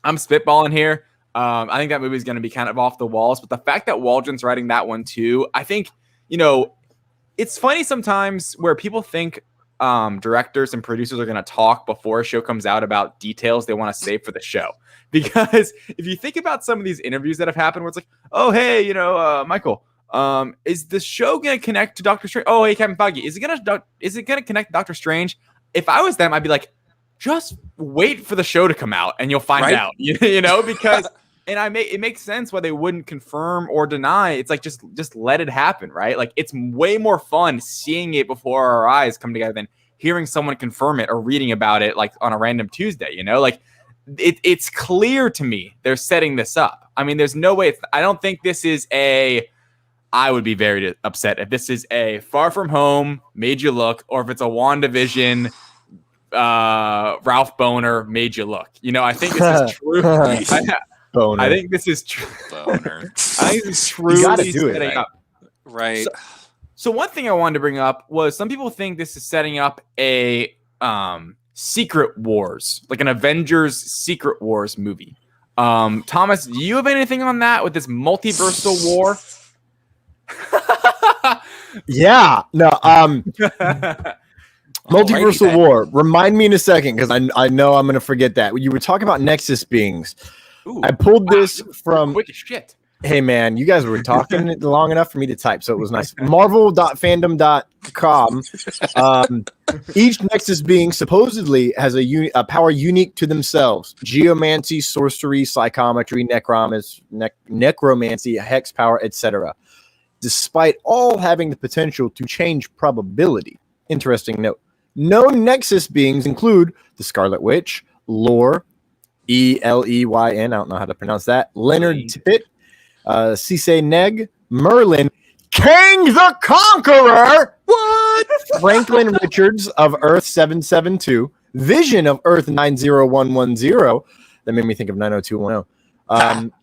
I'm spitballing here. I think that movie is going to be kind of off the walls, but the fact that Waldron's writing that one too, I think, you know, it's funny sometimes where people think directors and producers are going to talk before a show comes out about details they want to save for the show. Because if you think about some of these interviews that have happened where it's like, oh, hey, you know, Michael, is the show going to connect to Doctor Strange? Oh, hey, Kevin Feige, is it going to connect to Doctor Strange? If I was them, I'd be like, just wait for the show to come out and you'll find out, you know, because it makes sense why they wouldn't confirm or deny. It's like, just let it happen. Right. Like it's way more fun seeing it before our eyes come together than hearing someone confirm it or reading about it like on a random Tuesday, you know, like it's clear to me they're setting this up. I mean, there's no way. I don't think this is I would be very upset if this is a Far From Home Made You Look, or if it's a WandaVision Ralph Boner Made You Look. You know, I think this is true. Boner. I think this is true. Boner. I think this is truly setting up. Right. So one thing I wanted to bring up was some people think this is setting up a Secret Wars, like an Avengers Secret Wars movie. Thomas, do you have anything on that with this multiversal war? Yeah. No. Multiversal war. Remind me in a second because I know I'm going to forget that. You were talking about Nexus beings. Ooh, I pulled this from. Quick as shit. Hey man, you guys were talking long enough for me to type, so it was nice. Marvel.fandom.com. Each Nexus being supposedly has a power unique to themselves: geomancy, sorcery, psychometry, necromancy, hex power, etc. Despite all having the potential to change probability. Interesting note. Known Nexus beings include the Scarlet Witch, Lore, Eleyn, I don't know how to pronounce that, Leonard Tippett, Cisse Neg, Merlin, Kang the Conqueror, what? Franklin Richards of Earth 772, Vision of Earth 90110, that made me think of 90210,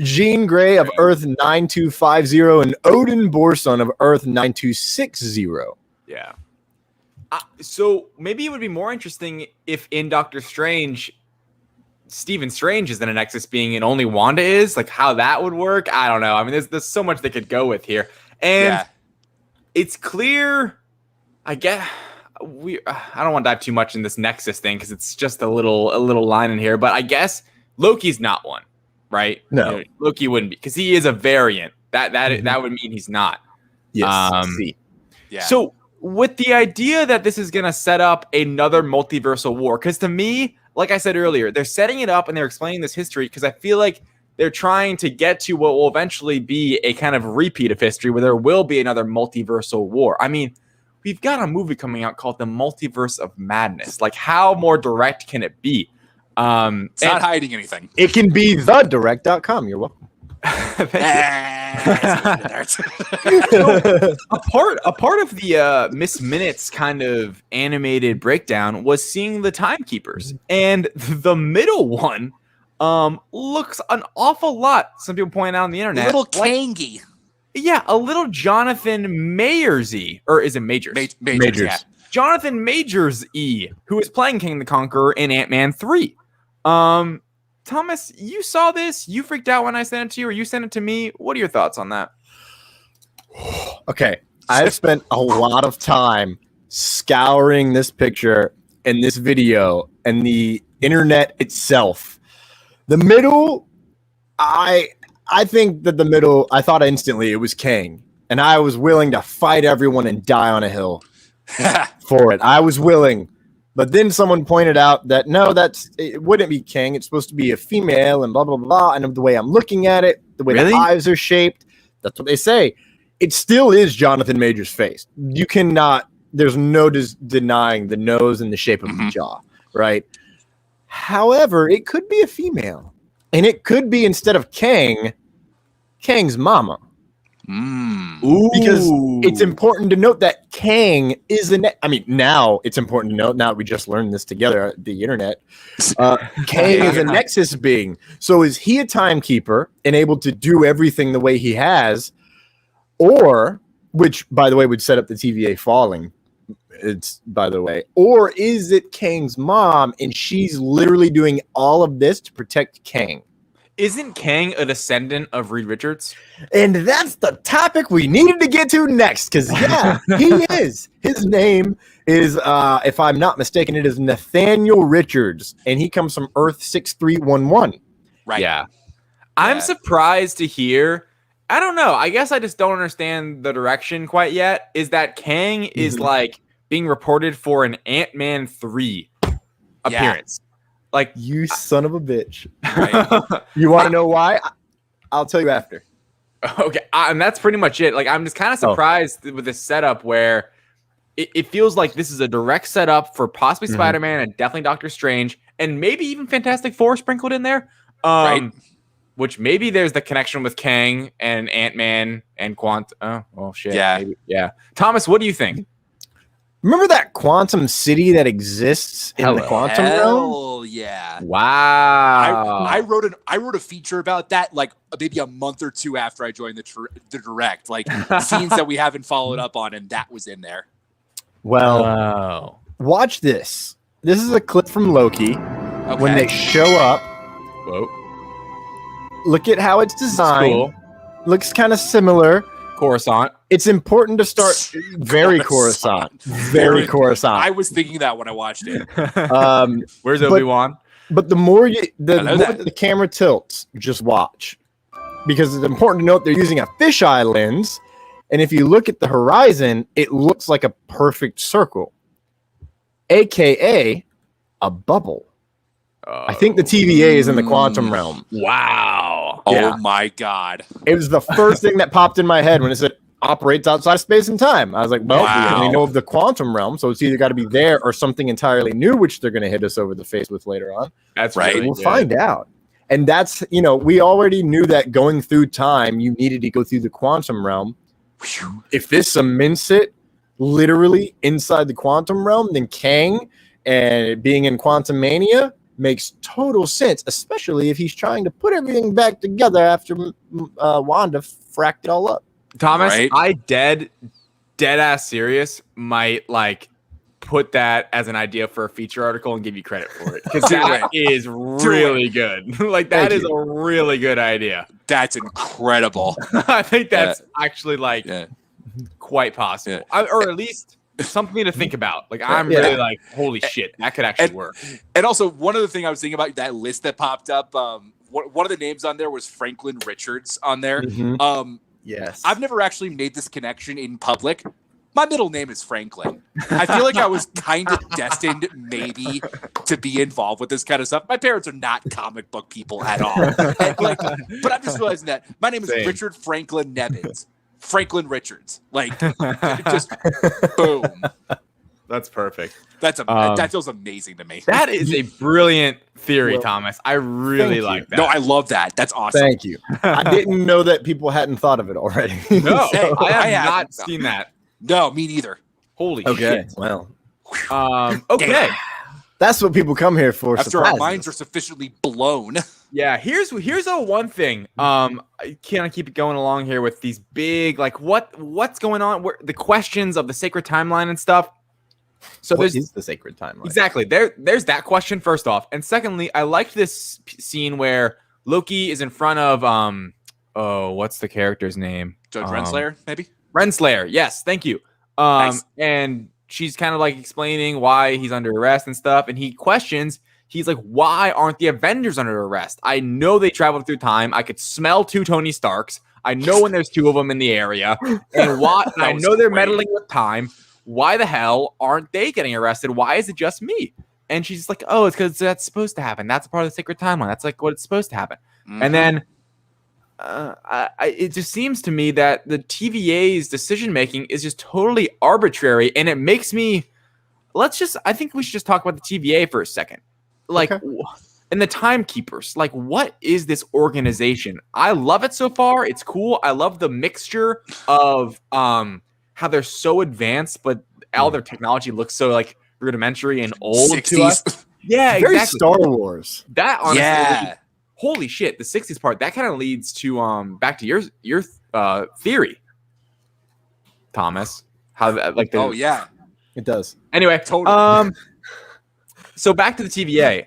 Jean Grey of Earth 9250, and Odin Borson of Earth 9260. Yeah. So maybe it would be more interesting if in Doctor Strange, Stephen Strange is in a Nexus being and only Wanda is, like how that would work. I don't know. I mean, there's so much they could go with here. And it's clear, I guess I don't want to dive too much in this Nexus thing because it's just a little line in here, but I guess Loki's not one, right? No. You know, Loki wouldn't be because he is a variant. That would mean he's not. Yes. So with the idea that this is going to set up another multiversal war, because to me, like I said earlier, they're setting it up and they're explaining this history because I feel like they're trying to get to what will eventually be a kind of repeat of history where there will be another multiversal war. I mean, we've got a movie coming out called The Multiverse of Madness. Like, how more direct can it be? It's not hiding anything. It can be thedirect.com. You're welcome. So, a part of the Miss Minutes kind of animated breakdown was seeing the timekeepers, and the middle one looks an awful lot. Some people point out on the internet, a little Kangy. Yeah, a little Jonathan Majors-y, or is it Majors? Majors. Yeah. Jonathan Majors-y, who is playing King the Conqueror in Ant-Man 3. Thomas, you saw this. You freaked out when I sent it to you, or you sent it to me. What are your thoughts on that? Okay, I've spent a lot of time scouring this picture and this video and the internet itself. The middle, I think that the middle, I thought instantly it was Kang, and I was willing to fight everyone and die on a hill. for it. I was willing. But then someone pointed out that no, it wouldn't be Kang. It's supposed to be a female and blah, blah, blah. And the way I'm looking at it, the way the eyes are shaped, that's what they say. It still is Jonathan Major's face. You cannot, there's no denying the nose and the shape of the jaw, right? However, it could be a female. And it could be, instead of Kang, Kang's mama. Because it's important to note that Kang is now it's important to note, now we just learned this together at the internet. Kang is a Nexus being. So is he a timekeeper and able to do everything the way he has? Or, which by the way would set up the TVA falling. Or is it Kang's mom and she's literally doing all of this to protect Kang? Isn't Kang a descendant of Reed Richards? And that's the topic we needed to get to next, because yeah, he is. His name is, if I'm not mistaken, it is Nathaniel Richards, and he comes from Earth 6311. Right. Yeah. I'm surprised to hear. I don't know. I guess I just don't understand the direction quite yet. Is that Kang is like being reported for an Ant-Man 3 appearance? Like, you son of a bitch. Right? You want to know why? I'll tell you after. Okay. And that's pretty much it. Like, I'm just kind of surprised with this setup where it feels like this is a direct setup for possibly Spider-Man and definitely Doctor Strange and maybe even Fantastic Four sprinkled in there. Right. Which maybe there's the connection with Kang and Ant-Man and Oh, well, shit. Yeah. Maybe. Yeah. Thomas, what do you think? Remember that quantum city that exists in the quantum realm? Yeah. Wow. I wrote a feature about that like maybe a month or two after I joined the direct, like scenes that we haven't followed up on, and that was in there. Well, watch this. This is a clip from Loki when they show up. Whoa. Look at how it's designed. Cool. Looks kind of similar. Coruscant. It's important to start very Coruscant. Very Coruscant. I was thinking that when I watched it. Where's Obi-Wan? But the more the camera tilts, just watch. Because it's important to note they're using a fisheye lens. And if you look at the horizon, it looks like a perfect circle. AKA a bubble. I think the TVA is in the quantum realm. Wow. Oh my God. It was the first thing that popped in my head when it said operates outside of space and time. I was like, well, we only know of the quantum realm, so it's either got to be there or something entirely new, which they're going to hit us over the face with later on. That's right. We'll find out. And that's, we already knew that going through time, you needed to go through the quantum realm. If this cements it literally inside the quantum realm, then Kang and it being in Quantum Mania makes total sense, especially if he's trying to put everything back together after Wanda fracked it all up. Thomas, I dead ass serious might like put that as an idea for a feature article and give you credit for it, because that is really good. Like that is a really good idea. That's incredible. I think that's actually like quite possible, or at least something to think about. Like I'm really like, holy shit, that could actually work. And also, one other thing I was thinking about that list that popped up. One of the names on there was Franklin Richards on there. Yes, I've never actually made this connection in public. My middle name is Franklin. I feel like I was kind of destined maybe to be involved with this kind of stuff. My parents are not comic book people at all. But I'm just realizing that my name is Richard Franklin Nebens. Franklin Richards. Like, just boom. That's perfect. That feels amazing to me. That is a brilliant theory, Thomas. I really like that. No, I love that. That's awesome. Thank you. I didn't know that people hadn't thought of it already. No, I have not seen that. No, me neither. Holy shit. Well, okay. Damn. That's what people come here for. After our minds are sufficiently blown. Yeah, here's the one thing. I can't keep it going along here with these big, like, what's going on? The questions of the sacred timeline and stuff. So what is the sacred timeline? Exactly. There's that question first off, and secondly, I liked this scene where Loki is in front of what's the character's name? Judge Renslayer, maybe. Renslayer, yes, thank you. Nice. And she's kind of like explaining why he's under arrest and stuff, and he questions. He's like, why aren't the Avengers under arrest? I know they traveled through time. I could smell 2 Tony Starks. I know when there's 2 of them in the area. And I know they're meddling with time. why the hell aren't they getting arrested? Why is it just me? And she's like, oh, it's because that's supposed to happen. That's a part of the sacred timeline. That's like what it's supposed to happen. And then it just seems to me that the TVA's decision making is just totally arbitrary, and it makes me. I think we should just talk about the TVA for a second, like, and the timekeepers. Like, what is this organization? I love it so far. It's cool. I love the mixture of how they're so advanced, but all their technology looks so like rudimentary and old 60s. to us. Yeah, Very exactly. Star Wars. That honestly, Yeah. holy shit, the 60s part, that kind of leads to back to your theory, Thomas. How like the, Oh yeah. It does. Anyway, Totally. So back to the TVA,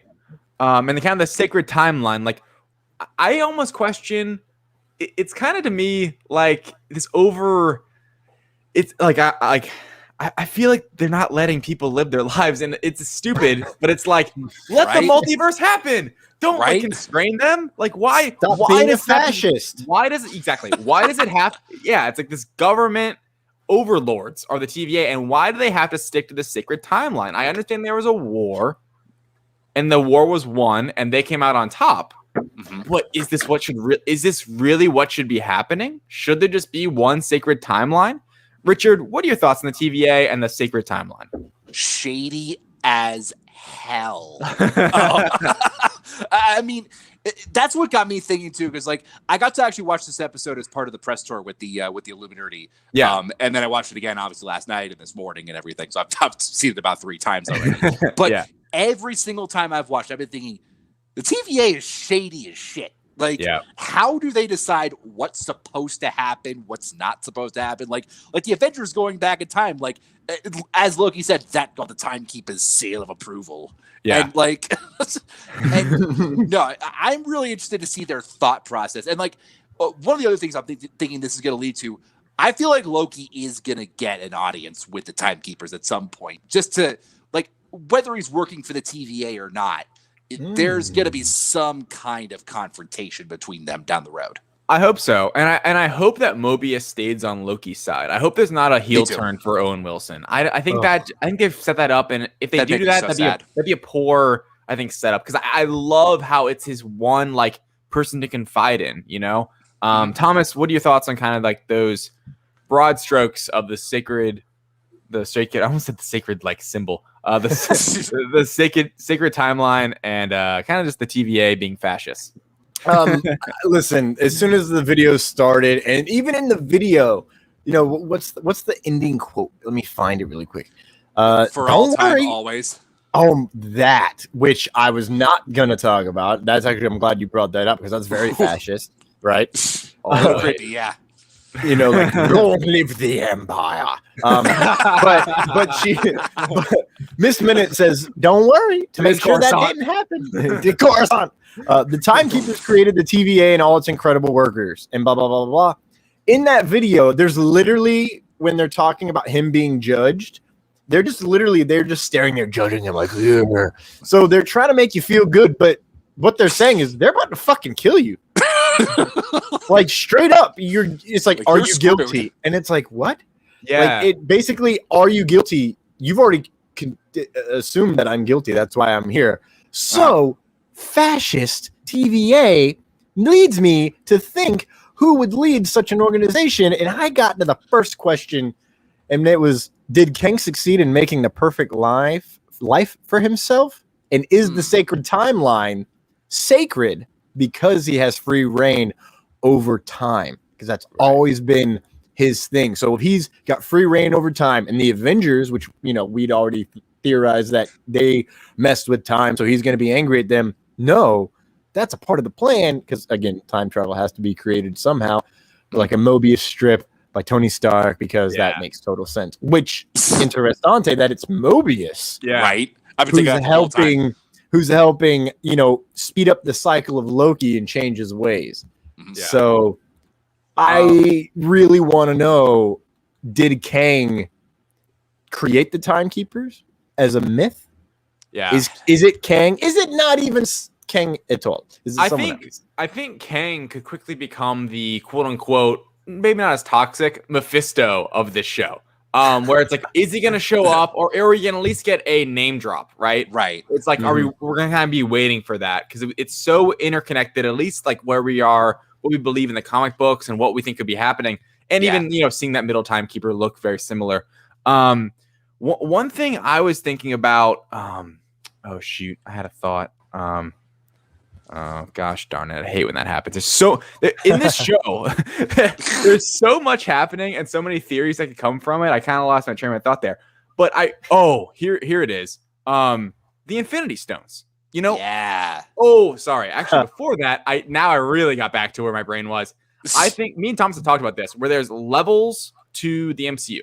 and the kind of the sacred timeline. Like, I almost question. It's kind of to me like this over. It's like I feel like they're not letting people live their lives, and it's stupid. But it's like, let the multiverse happen. Don't like constrain them. Like, why? Stop why being a does it have to- fascist. Why does it exactly? Why does it have? Yeah, it's like this government overlords are the TVA, and why do they have to stick to the sacred timeline? I understand there was a war, and the war was won, and they came out on top. But is this what should? Is this really what should be happening? Should there just be one sacred timeline? Richard, what are your thoughts on the TVA and the sacred timeline? Shady as hell. I mean, that's what got me thinking too, because like I got to actually watch this episode as part of the press tour with the Illuminati. Yeah. And then I watched it again, obviously last night and this morning and everything. So I've seen it about 3 times already. But every single time I've watched, I've been thinking the TVA is shady as shit. Like, how do they decide what's supposed to happen, what's not supposed to happen? Like the Avengers going back in time, like as Loki said, that got the timekeeper's seal of approval. Yeah. And like, no, I'm really interested to see their thought process. And like, one of the other things I'm thinking this is going to lead to, I feel like Loki is going to get an audience with the timekeepers at some point, just to like, whether he's working for the TVA or not. There's going to be some kind of confrontation between them down the road. I hope so, and I hope that Mobius stays on Loki's side. I hope there's not a heel turn for Owen Wilson. I think they've set that up, and if they do that, that'd be a poor, I think, setup, because I love how it's his one like person to confide in. You know, Thomas, what are your thoughts on kind of like those broad strokes of the sacred? I almost said the sacred like symbol, the sacred timeline, and kind of just the TVA being fascist. Listen, as soon as the video started, and even in the video, you know, what's the ending quote? Let me find it really quick. For all time, always. Oh, that, which I was not gonna talk about. That's actually, I'm glad you brought that up because that's very fascist, right? Creepy, yeah. You know, like, long live the empire. But Miss Minute says, don't worry, to make sure that didn't happen. The Coruscant. The timekeepers created the TVA and all its incredible workers, and blah, blah, blah, blah. In that video, there's literally, when they're talking about him being judged, they're just staring there, judging him like, ugh. So they're trying to make you feel good, but what they're saying is they're about to fucking kill you. Like straight up, it's like are you guilty? And it's like, what? Yeah. Like, it basically, are you guilty? You've already assumed that I'm guilty. That's why I'm here. So fascist TVA leads me to think who would lead such an organization. And I got to the first question, and it was, did Kang succeed in making the perfect life for himself? And is the sacred timeline sacred because he has free reign over time? Because that's always been his thing. So if he's got free reign over time, and the Avengers, which, you know, we'd already theorized that they messed with time, so he's going to be angry at them. No, that's a part of the plan, because again, time travel has to be created somehow, like a Mobius strip by Tony Stark, because that makes total sense. Which interessante that it's Mobius, right? Who's helping, you know, speed up the cycle of Loki and change his ways. So I really want to know, did Kang create the timekeepers as a myth? Yeah. Is it Kang? Is it not even Kang at all? Is it I think Kang could quickly become the quote unquote, maybe not as toxic, Mephisto of this show. where it's like, is he going to show up, or are we going to at least get a name drop, right? Right. It's like, we're going to kind of be waiting for that because it's so interconnected, at least like where we are, what we believe in the comic books and what we think could be happening. And even, seeing that middle timekeeper look very similar. One thing I was thinking about, oh shoot, I had a thought. Oh gosh darn it, I hate when that happens. There's so in this show there's so much happening and so many theories that could come from it. I kind of lost my train of thought there, but here it is. The Infinity Stones, oh sorry, actually before that, I really got back to where my brain was. I think me and Thompson talked about this, where there's levels to the MCU.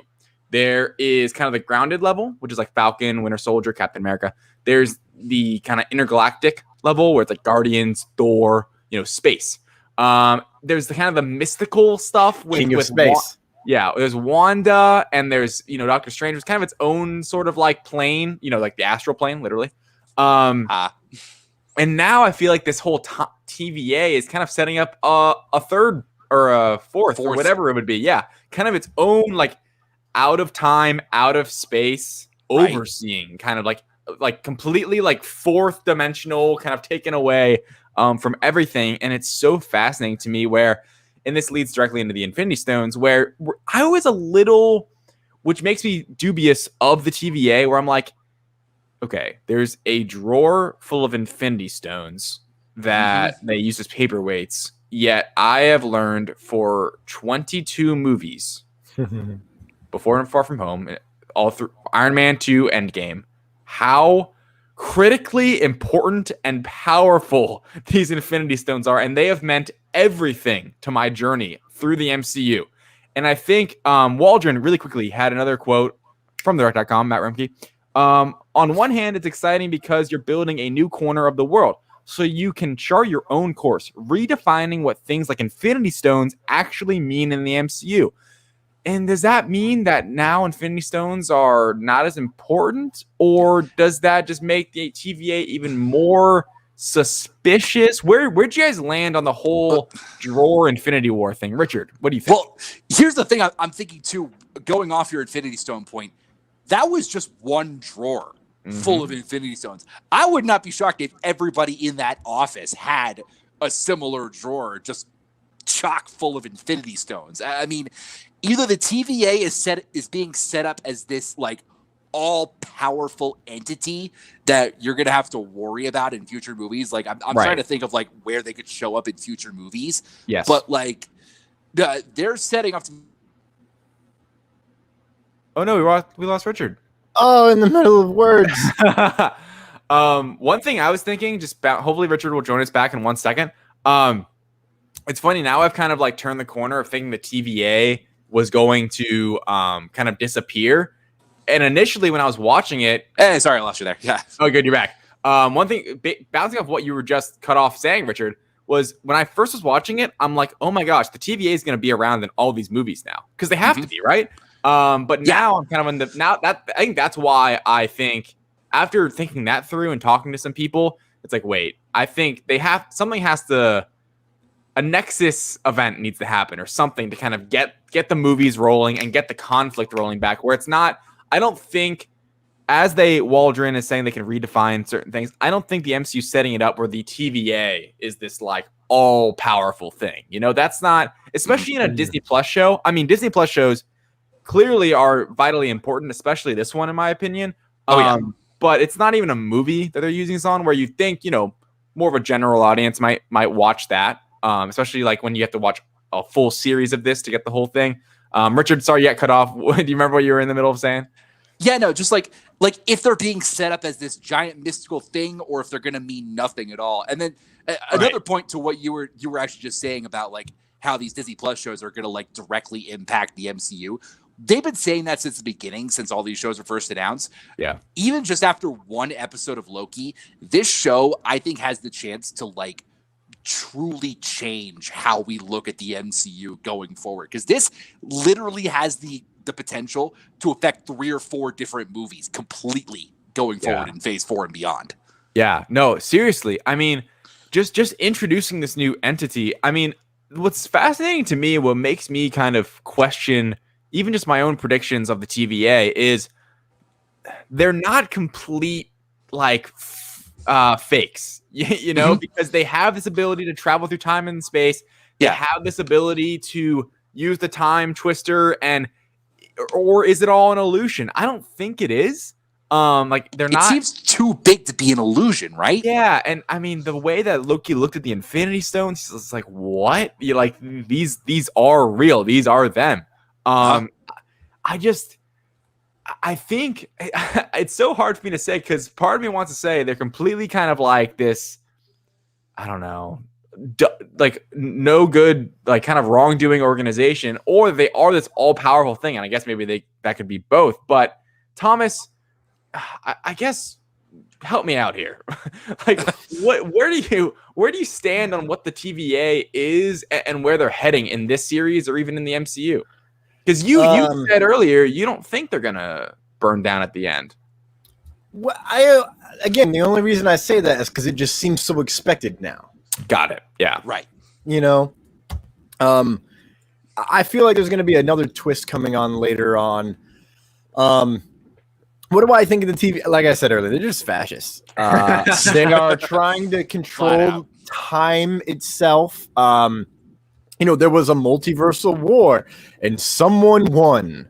There is kind of the grounded level, which is like Falcon, Winter Soldier, Captain America. There's the kind of intergalactic level where it's like Guardians, Thor, space. There's the kind of the mystical stuff with King of Space. There's Wanda, and there's Doctor Strange. It's kind of its own sort of like plane, like the astral plane, literally. And now I feel like this whole TVA is kind of setting up a third or a fourth or whatever it would be. Yeah, kind of its own like out of time, out of space, overseeing kind of like completely like fourth dimensional, kind of taken away from everything. And it's so fascinating to me and this leads directly into the Infinity Stones, where I was a little, which makes me dubious of the TVA, where I'm like, okay, there's a drawer full of Infinity Stones that they use as paperweights. Yet I have learned for 22 movies, Before and Far From Home, all through Iron Man 2 Endgame, how critically important and powerful these Infinity Stones are. And they have meant everything to my journey through the MCU. And I think Waldron really quickly had another quote from thedirect.com, Matt Remke. On one hand, it's exciting because you're building a new corner of the world, so you can chart your own course, redefining what things like Infinity Stones actually mean in the MCU. And does that mean that now Infinity Stones are not as important, or does that just make the TVA even more suspicious? Where'd you guys land on the whole drawer Infinity War thing? Richard, what do you think? Well, here's the thing I'm thinking too, going off your Infinity Stone point, that was just one drawer full of Infinity Stones. I would not be shocked if everybody in that office had a similar drawer just chock full of Infinity Stones. I mean, either the TVA is being set up as this like all-powerful entity that you're going to have to worry about in future movies. Like I'm trying to think of like where they could show up in future movies. Yes. But like they're setting up to... Oh no, we lost Richard. Oh, in the middle of words. One thing I was thinking, hopefully Richard will join us back in 1 second. It's funny, now I've kind of like turned the corner of thinking the TVA was going to kind of disappear. And initially when I was watching it... sorry, I lost you there. Yeah. Oh, good, you're back. One thing, bouncing off what you were just cut off saying, Richard, was when I first was watching it, I'm like, oh my gosh, the TVA is going to be around in all these movies now. Because they have to be, right? But now I'm kind of I think that's why I think, after thinking that through and talking to some people, it's like, wait, I think a Nexus event needs to happen or something to kind of get the movies rolling and get the conflict rolling back, where it's not, I don't think, as Waldron is saying they can redefine certain things, I don't think the MCU setting it up where the TVA is this like all powerful thing. That's not, especially in a Disney Plus show. I mean, Disney Plus shows clearly are vitally important, especially this one, in my opinion. But it's not even a movie that they're using this on, where you think, more of a general audience might watch that. Especially like when you have to watch a full series of this to get the whole thing. Richard, sorry you got cut off. Do you remember what you were in the middle of saying? Yeah, no, just like if they're being set up as this giant mystical thing, or if they're going to mean nothing at all. And then another point to what you were actually just saying about like how these Disney Plus shows are going to like directly impact the MCU. They've been saying that since the beginning, since all these shows were first announced. Yeah. Even just after one episode of Loki, this show, I think, has the chance to like truly change how we look at the MCU going forward. Because this literally has the potential to affect 3 or 4 different movies completely going forward in Phase 4 and beyond. Yeah, no, seriously. I mean, just introducing this new entity. I mean, what's fascinating to me, what makes me kind of question even just my own predictions of the TVA is they're not complete like fakes, you know, because they have this ability to travel through time and space. They have this ability to use the time twister, or is it all an illusion? I don't think it is. Like they're not. It seems too big to be an illusion, right? Yeah, and I mean the way that Loki looked at the Infinity Stones, it's like, what? You like these are real. These are them. I think it's so hard for me to say because part of me wants to say they're completely kind of like this, I don't know, like no good, like kind of wrongdoing organization, or they are this all powerful thing. And I guess maybe that could be both. But Thomas, I guess help me out here. Like, where do you stand on what the TVA is and where they're heading in this series or even in the MCU? Because you said earlier you don't think they're gonna burn down at the end. Well, again, the only reason I say that is because it just seems so expected now. Got it. Yeah. Right. You know, I feel like there's going to be another twist coming on later on. What do I think of the TV? Like I said earlier, they're just fascists. They are trying to control time itself. You know, there was a multiversal war and someone won.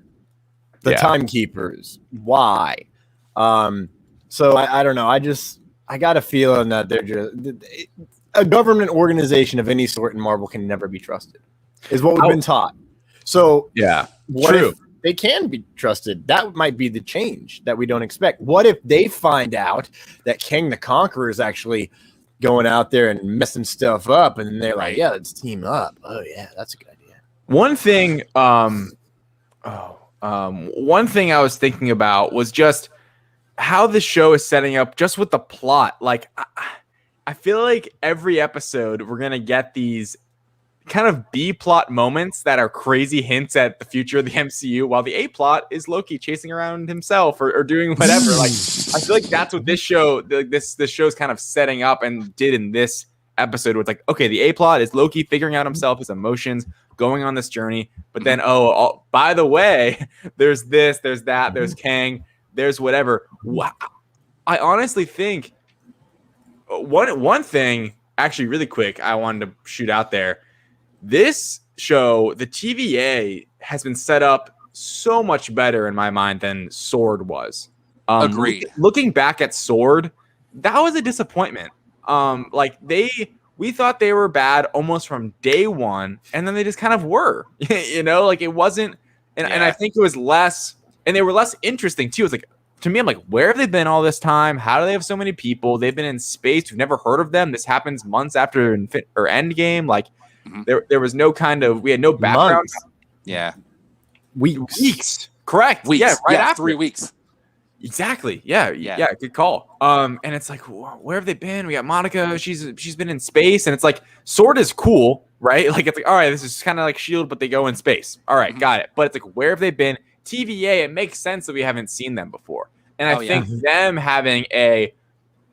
The timekeepers. Why? So I don't know. I got a feeling that they're just a government organization of any sort in Marvel can never be trusted, is what we've been taught. So what if they can be trusted? That might be the change that we don't expect. What if they find out that King the Conqueror is actually going out there and messing stuff up, and they're like, yeah, let's team up. Oh yeah, that's a good idea. One thing one thing I was thinking about was just how the show is setting up just with the plot. Like I feel like every episode we're going to get these kind of B plot moments that are crazy hints at the future of the MCU, while the A plot is Loki chasing around himself or doing whatever. Like I feel like that's what this show, this show's kind of setting up and did in this episode. With like, okay, the A plot is Loki figuring out himself, his emotions, going on this journey. But then, by the way, there's this, there's that, there's Kang, there's whatever. I honestly think one thing, actually, really quick, I wanted to shoot out there. This show, the TVA, has been set up so much better in my mind than Sword was. Agreed. Looking back at Sword, that was a disappointment. We thought they were bad almost from day one, and then they just kind of were. You know, like it wasn't, and I think it was less, and they were less interesting too. It's like, to me, I'm like, where have they been all this time? How do they have so many people? They've been in space. We've never heard of them. This happens months after Endgame. Like, there was no kind of, we had no background. Months. Yeah. Weeks. Correct. Weeks. Yeah, right after 3 weeks. Exactly. Yeah. Good call. And it's like, where have they been? We got Monica. She's been in space, and it's like, Sword is cool, right? Like, it's like, all right, this is kind of like SHIELD, but they go in space. All right, got it. But it's like, where have they been? TVA, it makes sense that we haven't seen them before. And I think them having I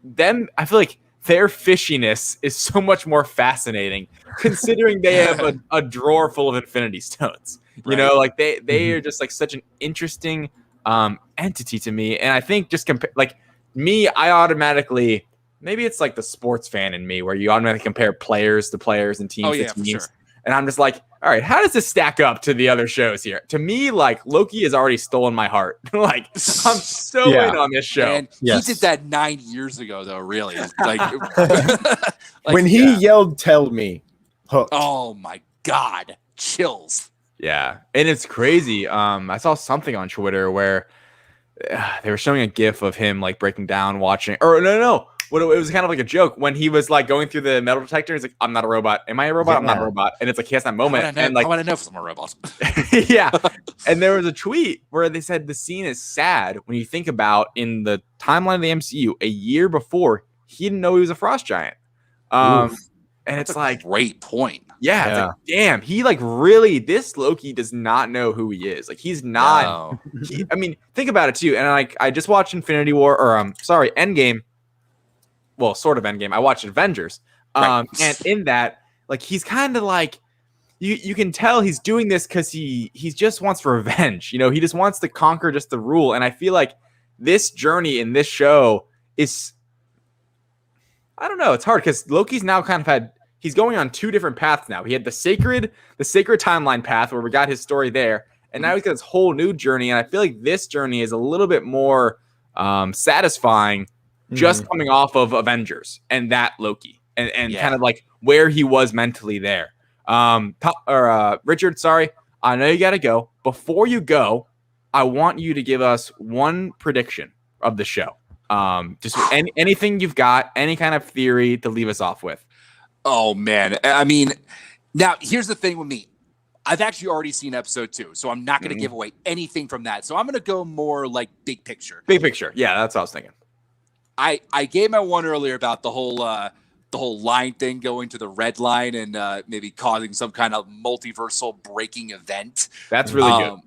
feel like their fishiness is so much more fascinating, considering they have a drawer full of Infinity Stones. You know, like they are just like such an interesting entity to me. And I think just like me, I automatically, maybe it's like the sports fan in me where you automatically compare players to players and teams to teams. Sure. And I'm just like, all right, how does this stack up to the other shows here? To me, like, Loki has already stolen my heart. Like, I'm so in on this show. And he did that 9 years ago, though, really. Like when he yelled, "Tell me," hooked. Oh, my God. Chills. Yeah. And it's crazy. I saw something on Twitter where they were showing a GIF of him, like, breaking down, watching. Or, no. It was kind of like a joke when he was like going through the metal detector. He's like, "I'm not a robot. Am I a robot? I'm not a robot." And it's like he has that moment. I want to know if I'm a robot. Yeah. And there was a tweet where they said the scene is sad when you think about in the timeline of the MCU, a year before, he didn't know he was a frost giant. And it's like, great point. Yeah. It's like, damn, he like really, this Loki does not know who he is. Like he's not. No. I mean, think about it too. And like I just watched Infinity War Endgame. Well, sort of Endgame. I watched Avengers. And in that, like, he's kind of like, you can tell he's doing this because he just wants revenge. You know, he just wants to conquer just the rule. And I feel like this journey in this show is, I don't know, it's hard because Loki's now kind of he's going on two different paths now. He had the sacred timeline path where we got his story there, and now he's got this whole new journey. And I feel like this journey is a little bit more satisfying, just coming off of Avengers and that Loki, and kind of like where he was mentally there. Richard, sorry, I know you got to go. Before you go, I want you to give us one prediction of the show. Just anything you've got, any kind of theory to leave us off with. Oh man, I mean, now here's the thing with me. I've actually already seen episode 2, so I'm not going to give away anything from that. So I'm going to go more like big picture. Big picture, yeah, that's what I was thinking. I gave my one earlier about the whole line thing going to the red line and maybe causing some kind of multiversal breaking event. That's really good.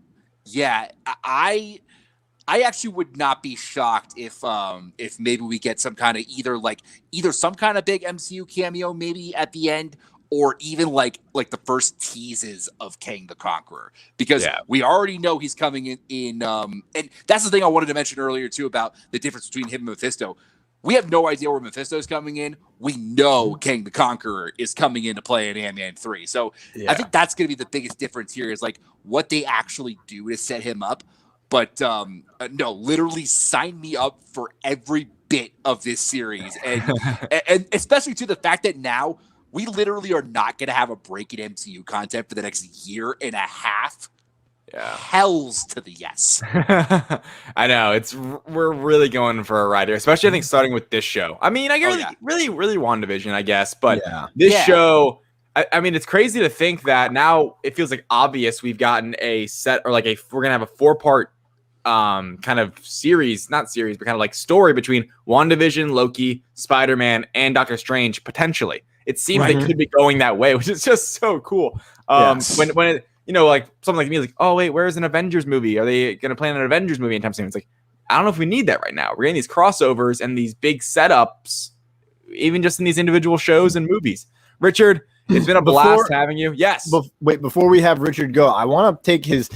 Yeah, I actually would not be shocked if maybe we get some kind of either some kind of big MCU cameo maybe at the end, or even like the first teases of Kang the Conqueror, because we already know he's coming in and that's the thing I wanted to mention earlier too about the difference between him and Mephisto. We have no idea where Mephisto's coming in. We know Kang the Conqueror is coming in to play in Ant-Man 3. So I think that's going to be the biggest difference here, is like what they actually do to set him up. But no, literally sign me up for every bit of this series. And especially to the fact that now we literally are not going to have a break in MCU content for the next year and a half. Yeah. Hells to the yes. I know, we're really going for a ride here, especially I think starting with this show. I mean, I really WandaVision, I guess, but this show, I mean, it's crazy to think that now it feels like obvious we've gotten a set, or like we're gonna have a 4-part kind of series, not series, but kind of like story between WandaVision, Loki, Spider-Man, and Doctor Strange potentially. It seems they could be going that way, which is just so cool. When it, you know, like something like me, like, oh wait, where's an Avengers movie? Are they going to plan an Avengers movie anytime soon? It's like, I don't know if we need that right now. We're getting these crossovers and these big setups, even just in these individual shows and movies. Richard, it's been a blast having you. Yes. Wait, before we have Richard go, I want to take his,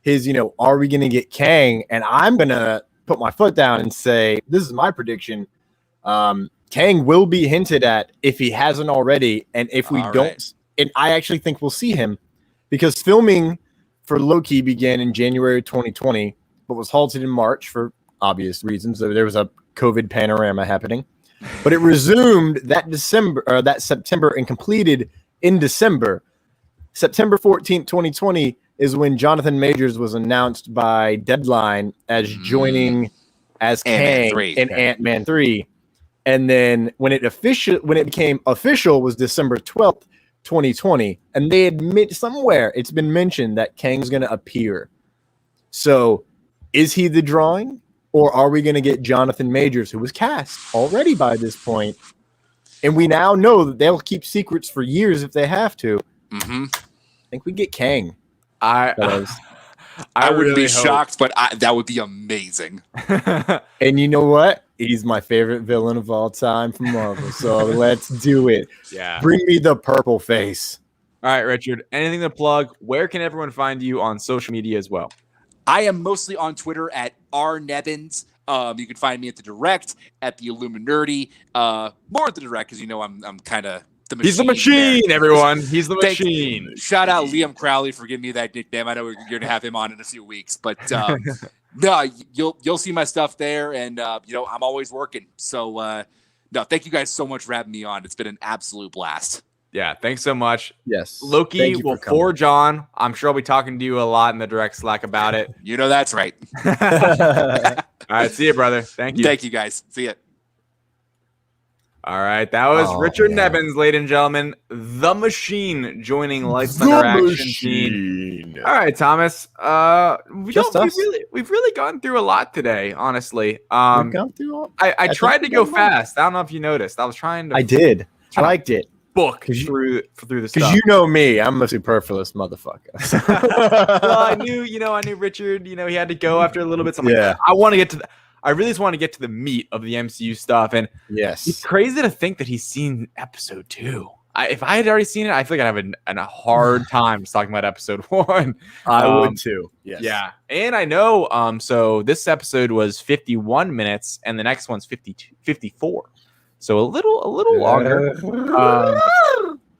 you know, are we going to get Kang? And I'm going to put my foot down and say, this is my prediction. Kang will be hinted at if he hasn't already. And if we don't, and I actually think we'll see him, because filming for Loki began in January 2020, but was halted in March for obvious reasons. There was a COVID panorama happening, but it resumed that September and completed in December. September 14th, 2020 is when Jonathan Majors was announced by Deadline as joining as Kang in Ant-Man 3. And then when it became official was December 12th, 2020, and they admit somewhere it's been mentioned that Kang's going to appear. So is he the drawing, or are we going to get Jonathan Majors, who was cast already by this point? And we now know that they'll keep secrets for years if they have to. I think we get Kang. I wouldn't really be shocked, but that would be amazing. And you know what? He's my favorite villain of all time from Marvel. So let's do it. Yeah. Bring me the purple face. All right, Richard, anything to plug? Where can everyone find you on social media as well? I am mostly on Twitter at @RNebens. You can find me at the Direct, at the Illuminati, more at the Direct, because you know I'm kind of the machine. He's the machine, everyone. He's the machine. Shout out Liam Crowley for giving me that nickname. I know you're going to have him on in a few weeks, but no, you'll see my stuff there, and you know, I'm always working. So no, thank you guys so much for having me on. It's been an absolute blast. Yeah, thanks so much. Yes. Loki will forge on. I'm sure I'll be talking to you a lot in the Direct Slack about it. You know that's right. All right, see you, brother. Thank you. Thank you, guys. See ya. All right, that was Richard Nebens, ladies and gentlemen. The Machine joining LightsThunderAction team. All right, Thomas. We've really gone through a lot today, honestly. We've gone through I tried to go fast. I don't know if you noticed. I was trying to. I did. I liked it. Book through the stuff. Because you know me, I'm a superfluous motherfucker. Well, I knew Richard. You know, he had to go after a little bit. So I'm like, I want to get to I really just want to get to the meat of the MCU stuff. And yes, it's crazy to think that he's seen episode 2. if I had already seen it, I feel like I'd have a hard time just talking about episode 1. I would too. Yes. Yeah. And I know, so this episode was 51 minutes and the next one's 54. So a little longer.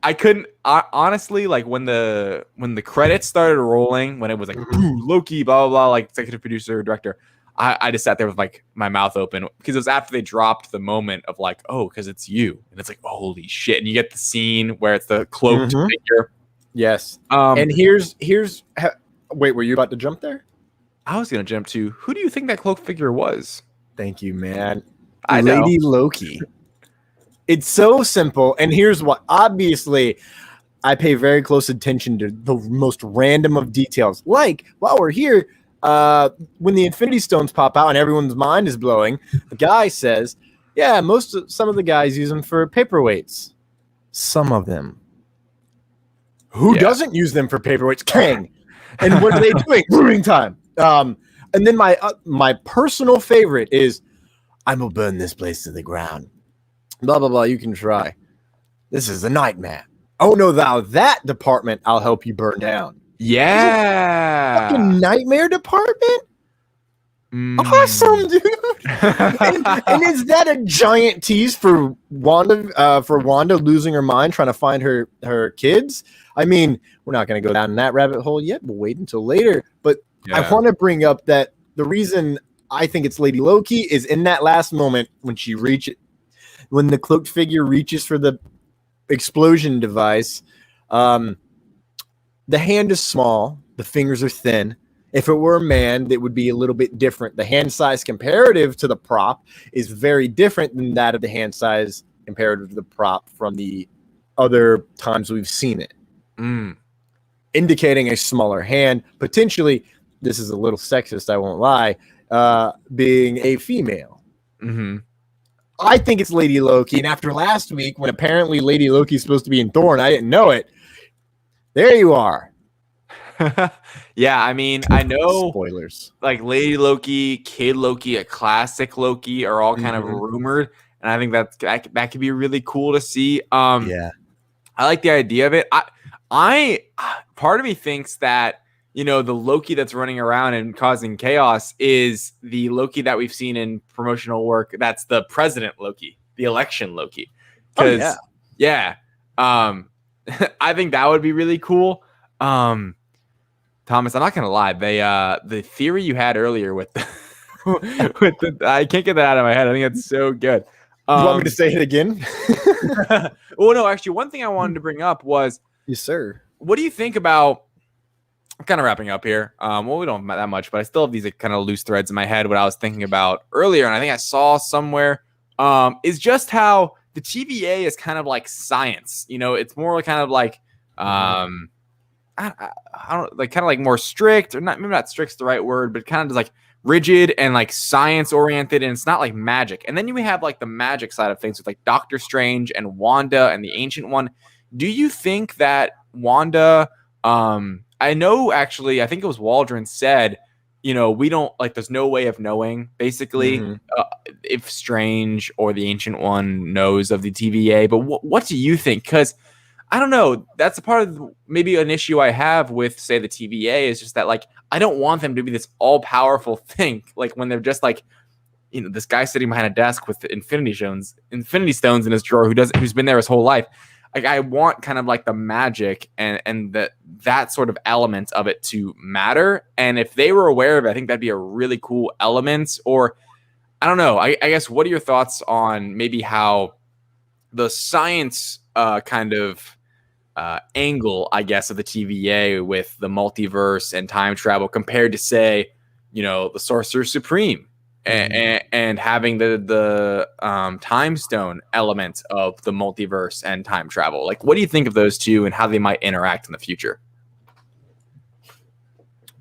I couldn't honestly, like when the credits started rolling, when it was like Loki, blah, blah, blah, like executive producer, director, I just sat there with like my mouth open because it was after they dropped the moment of like, oh, because it's you. And it's like, holy shit. And you get the scene where it's the cloaked figure. Yes. And here's wait, were you about to jump there? I was going to jump to, who do you think that cloaked figure was? Thank you, man. I know. Lady Loki. It's so simple. And here's what, obviously, I pay very close attention to the most random of details. Like, while we're here, when the Infinity Stones pop out and everyone's mind is blowing, the guy says, yeah, some of the guys use them for paperweights. Some of them. Who doesn't use them for paperweights? Kang. And what are they doing? Brewing time. And then my personal favorite is, I'm gonna burn this place to the ground. Blah, blah, blah. You can try. This is a nightmare. Oh, no, that department I'll help you burn down. Yeah. Fucking nightmare department? Awesome, dude. and is that a giant tease for Wanda losing her mind trying to find her kids? I mean, we're not going to go down that rabbit hole yet. We'll wait until later. But I want to bring up that the reason I think it's Lady Loki is in that last moment when the cloaked figure reaches for the explosion device. The hand is small. The fingers are thin. If it were a man, that would be a little bit different. The hand size comparative to the prop is very different than that of the hand size comparative to the prop from the other times we've seen it. Indicating a smaller hand. Potentially, this is a little sexist, I won't lie, being a female. I think it's Lady Loki. And after last week, when apparently Lady Loki is supposed to be in Thor and I didn't know it, there you are. Yeah, I mean, I know spoilers. Like Lady Loki, Kid Loki, a classic Loki are all kind of rumored, and I think that could be really cool to see. I like the idea of it. I part of me thinks that the Loki that's running around and causing chaos is the Loki that we've seen in promotional work. That's the president Loki, the election Loki. Because I think that would be really cool. Thomas, I'm not gonna lie. The theory you had earlier with the I can't get that out of my head. I think that's so good. You want me to say it again? Well, no, actually, one thing I wanted to bring up was, yes, sir. What do you think about? I'm kind of wrapping up here. Well, we don't have that much, but I still have these kind of loose threads in my head. What I was thinking about earlier, and I think I saw somewhere, is just how the TVA is kind of like science. It's more kind of like I don't like kind of like more strict, or not, maybe not strict's the right word, but kind of just like rigid and like science oriented, and it's not like magic. And then you have like the magic side of things with like Doctor Strange and Wanda and the Ancient One. Do you think that Wanda, I know actually, I think it was Waldron said, we don't like, there's no way of knowing basically if Strange or the Ancient One knows of the TVA, but what do you think? Because I don't know. That's a part of maybe an issue I have with, say, the TVA is just that, like, I don't want them to be this all-powerful thing. Like, when they're just like, this guy sitting behind a desk with the Infinity Stones in his drawer who's been there his whole life. Like, I want kind of like the magic and that sort of element of it to matter. And if they were aware of it, I think that'd be a really cool element. Or I don't know. I guess, what are your thoughts on maybe how the science kind of angle, I guess, of the TVA with the multiverse and time travel compared to, say, the Sorcerer Supreme and having the time stone element of the multiverse and time travel? Like, what do you think of those two and how they might interact in the future?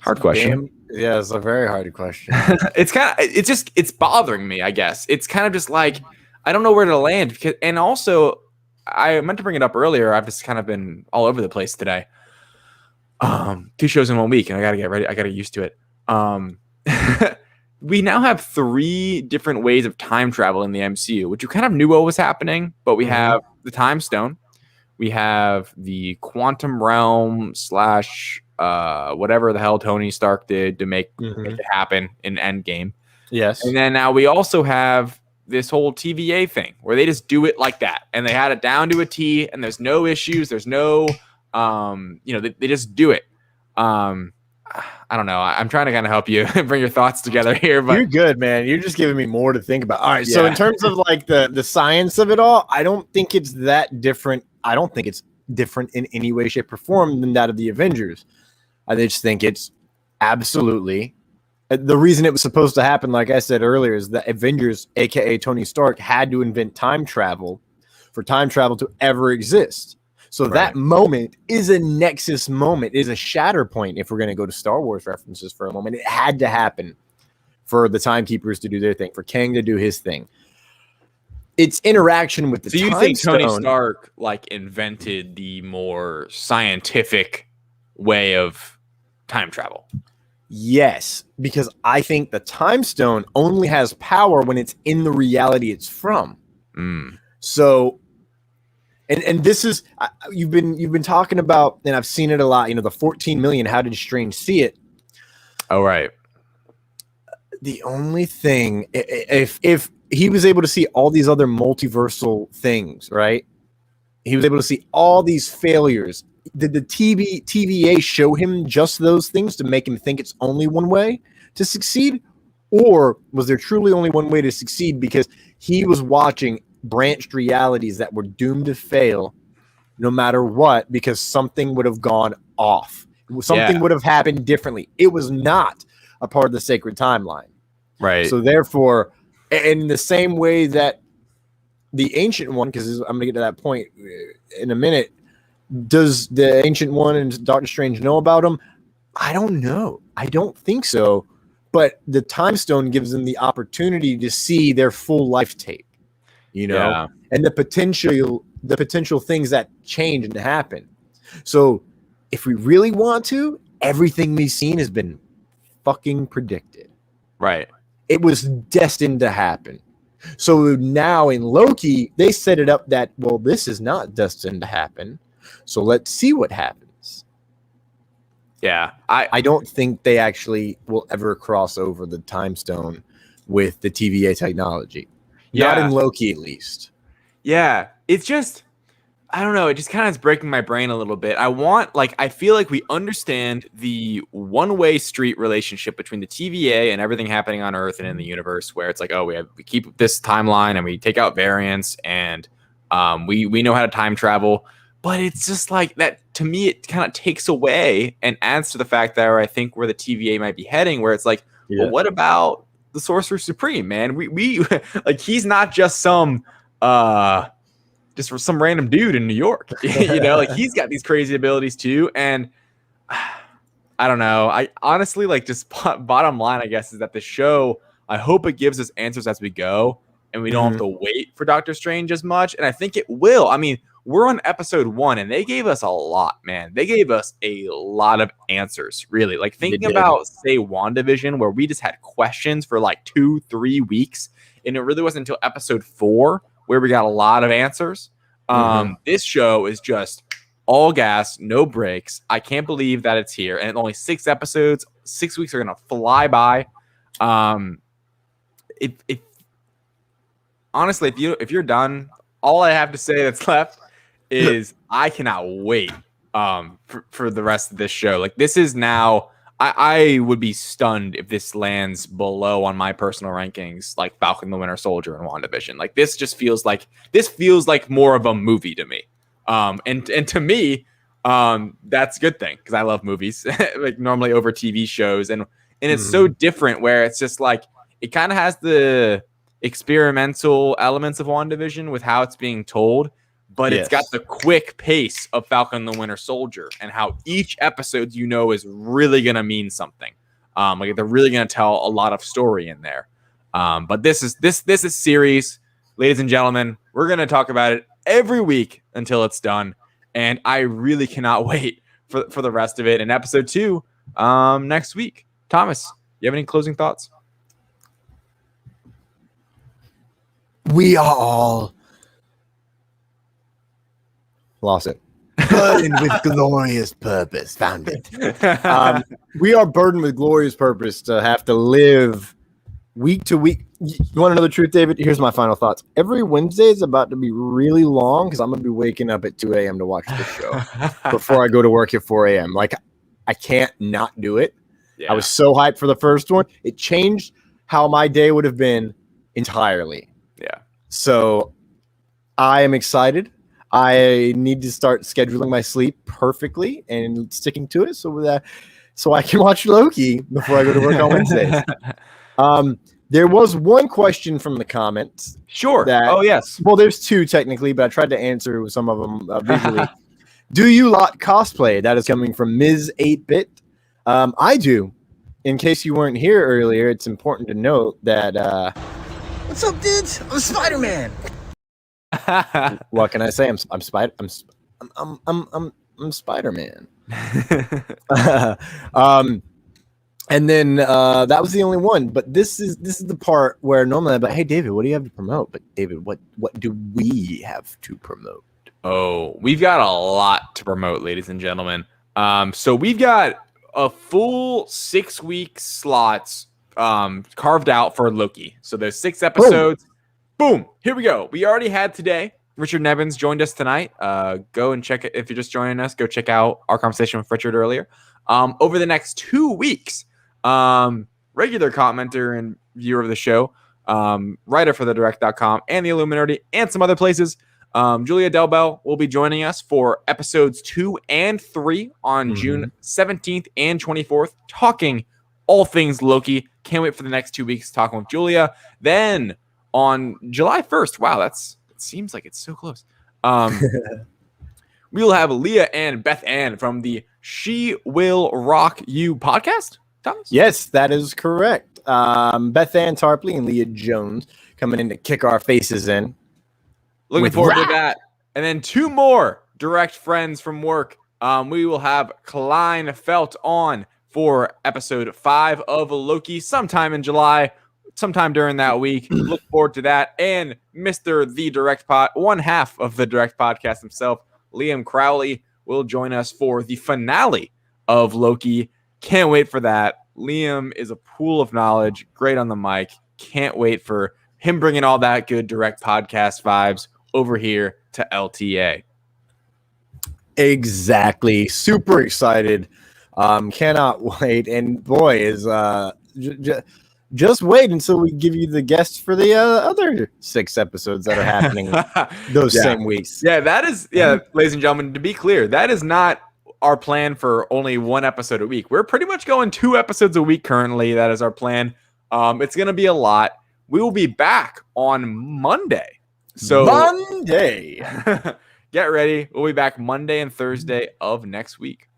Hard question. Yeah, it's a very hard question. It's bothering me, I guess. It's kind of just like, I don't know where to land. And also, I meant to bring it up earlier. I've just kind of been all over the place today. 2 shows in 1 week, and I got to get ready. I got to get used to it. We now have 3 different ways of time travel in the MCU, which you kind of knew what was happening, but we have the Time Stone, We have the quantum realm slash whatever the hell Tony Stark did to make it happen in Endgame. Yes. And then now we also have this whole TVA thing where they just do it like that, and they had it down to a T, and there's no issues. There's no, they just do it. I don't know. I'm trying to kind of help you bring your thoughts together here, but you're good, man. You're just giving me more to think about. All right. So Yeah. in terms of like the science of it all, I don't think it's that different. I don't think it's different in any way, shape, or form than that of the Avengers. I just think it's absolutely the reason it was supposed to happen. Like I said earlier, is that Avengers, aka Tony Stark, had to invent time travel for time travel to ever exist. So that moment is a nexus moment, is a shatter point. If we're going to go to Star Wars references for a moment, it had to happen for the Timekeepers to do their thing, for Kang to do his thing. Its interaction with the So you Time think Tony Stone, Stark like invented the more scientific way of time travel? yes, because I think the Time Stone only has power when it's in the reality it's from. So, and this is you've been talking about, and I've seen it a lot. You know, the 14 million. How did Strange see it? Oh, right. The only thing, if he was able to see all these other multiversal things, right? He was able to see all these failures. Did the TVA show him just those things to make him think it's only one way to succeed? Or was there truly only one way to succeed because he was watching branched realities that were doomed to fail no matter what, because something would have gone off. Something would have happened differently. It was not a part of the sacred timeline. Right. So therefore, in the same way that the Ancient One, because I'm going to get to that point in a minute, does the Ancient One and Doctor Strange know about him? I don't know. I don't think so. But the Time Stone gives them the opportunity to see their full life tape, you know, and the potential things that change and happen. So if we really want to, everything we've seen has been fucking predicted. Right. It was destined to happen. So now in Loki, they set it up that, well, this is not destined to happen. So let's see what happens. Yeah. I don't think they actually will ever cross over the Time Stone with the TVA technology. Not in Loki, at least. Yeah. It's just, I don't know. It just kind of is breaking my brain a little bit. I feel like we understand the one-way street relationship between the TVA and everything happening on Earth and in the universe, where it's like, oh, we keep this timeline and we take out variants, and we know how to time travel. But it's just like that, to me, it kind of takes away and adds to the fact that I think where the TVA might be heading, where it's like, well, what about the Sorcerer Supreme, man? We like, he's not just some random dude in New York, you know, like he's got these crazy abilities too. And I don't know. I honestly, like, just bottom line, I guess, is that the show, I hope it gives us answers as we go and we don't have to wait for Doctor Strange as much. And I think it will. I mean, we're on episode 1 and they gave us a lot, man. They gave us a lot of answers, really. Like, thinking about, say, WandaVision, where we just had questions for like 2-3 weeks. And it really wasn't until episode 4 where we got a lot of answers. This show is just all gas, no breaks. I can't believe that it's here. And only 6 episodes. 6 weeks are going to fly by. Honestly, if you're done, all I have to say that's left is I cannot wait for the rest of this show. Like, this is now, I would be stunned if this lands below on my personal rankings, like Falcon the Winter Soldier and WandaVision. Like, this feels like more of a movie to me. And to me, that's a good thing, because I love movies, like, normally over TV shows, and it's so different, where it's just like, it kind of has the experimental elements of WandaVision with how it's being told, but it's got the quick pace of Falcon the Winter Soldier, and how each episode, you know, is really going to mean something. Like, they're really going to tell a lot of story in there. But this is series, ladies and gentlemen. We're going to talk about it every week until it's done. And I really cannot wait for the rest of it in episode 2 next week. Thomas, you have any closing thoughts? We are all lost it. Burdened with glorious purpose. Found it. We are burdened with glorious purpose to have to live week to week. You want to know the truth, David? Here's my final thoughts. Every Wednesday is about to be really long because I'm going to be waking up at 2 a.m. to watch the show before I go to work at 4 a.m. Like, I can't not do it. Yeah. I was so hyped for the first one. It changed how my day would have been entirely. Yeah. So I am excited. I need to start scheduling my sleep perfectly and sticking to it so I can watch Loki before I go to work on Wednesdays. There was one question from the comments. Sure. Yes. Well, there's two technically, but I tried to answer with some of them visually. Do you lot cosplay? That is coming from Ms. 8-Bit. I do. In case you weren't here earlier, it's important to note that. What's up, dudes? I'm Spider-Man. What can I say? I'm Spider-Man. And then that was the only one. But this is the part where normally I'm like, hey, David, what do you have to promote? But David, what do we have to promote? Oh, we've got a lot to promote, ladies and gentlemen. So we've got a full 6-week slots carved out for Loki. So there's 6 episodes. Boom. Here we go. We already had today. Richard Nebens joined us tonight. Go and check it. If you're just joining us, go check out our conversation with Richard earlier. Over the next 2 weeks, regular commenter and viewer of the show, writer for the direct.com and the Illuminati and some other places, Julia Delbell will be joining us for episodes 2 and 3 on June 17th and 24th, talking all things Loki. Can't wait for the next 2 weeks talking with Julia. Then on July 1st, wow, it seems like it's so close. We will have Leah and Beth Ann from the She Will Rock You podcast. Thomas? Yes, that is correct. Beth Ann Tarpley and Leah Jones coming in to kick our faces in. Looking forward to that. And then 2 more direct friends from work. We will have Klein Felt on for episode 5 of Loki sometime in July, sometime during that week. Look forward to that. And Mr. The Direct Pod, one half of the Direct Podcast himself, Liam Crowley, will join us for the finale of Loki. Can't wait for that. Liam is a pool of knowledge, great on the mic. Can't wait for him bringing all that good Direct Podcast vibes over here to LTA. Exactly. Super excited. Cannot wait. And boy, is just wait until we give you the guests for the other 6 episodes that are happening those same weeks. Yeah, that is, ladies and gentlemen, to be clear, that is not our plan for only 1 episode a week. We're pretty much going 2 episodes a week currently. That is our plan. It's going to be a lot. We will be back on Monday. So Monday. Get ready. We'll be back Monday and Thursday of next week.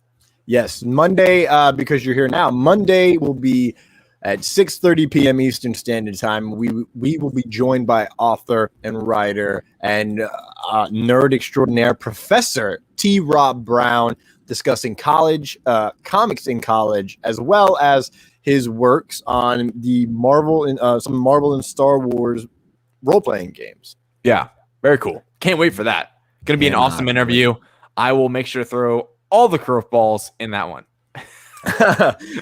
Yes, Monday, because you're here now. Monday will be at 6:30 p.m. Eastern Standard Time. We will be joined by author and writer and nerd extraordinaire Professor T. Rob Brown, discussing comics in college, as well as his works on the Marvel and some Marvel and Star Wars role-playing games. Yeah, very cool. Can't wait for that. Going to be an awesome interview. I will make sure to throw all the curveballs in that one.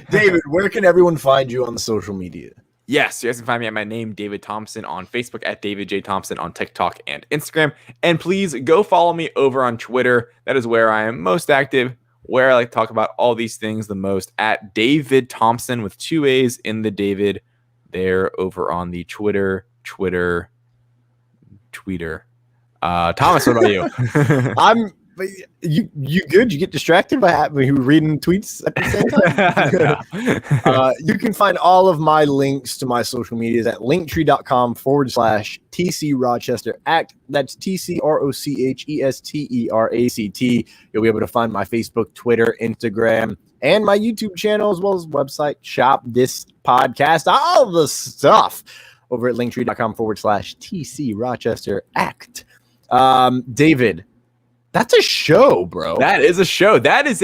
David, where can everyone find you on the social media? Yes, you guys can find me at my name, David Thompson, on Facebook, at David J. Thompson on TikTok and Instagram. And please go follow me over on Twitter. That is where I am most active, where I like to talk about all these things the most, at David Thompson with 2 A's in the David. There over on the Twitter. Thomas, what about you? You good? You get distracted by reading tweets at the same time? You can find all of my links to my social medias at Linktr.com/TCRochesterACT. That's TCRochesterACT. You'll be able to find my Facebook, Twitter, Instagram, and my YouTube channel, as well as website, shop this podcast, all the stuff over at Linktr.com/TCRochesterACT. David, that's a show, bro. That is a show. That's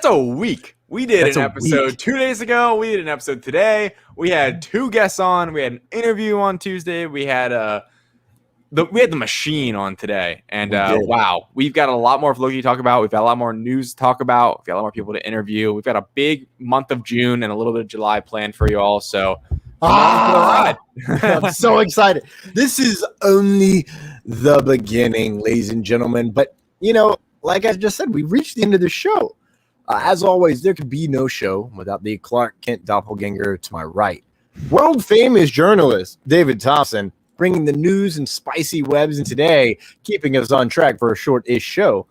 a week. We did an episode 2 days ago. We did an episode today. We had 2 guests on. We had an interview on Tuesday. We had we had the machine on today, and did. wow, we've got a lot more of Loki to talk about. We've got a lot more news to talk about. We've got a lot more people to interview. We've got a big month of June and a little bit of July planned for you all. So come on for the ride. I'm so excited. This is only the beginning, ladies and gentlemen. But, you know, like I just said, we've reached the end of the show. As always, there could be no show without the Clark Kent doppelganger to my right. World famous journalist David Thompson, bringing the news and spicy webs in today, keeping us on track for a short-ish show.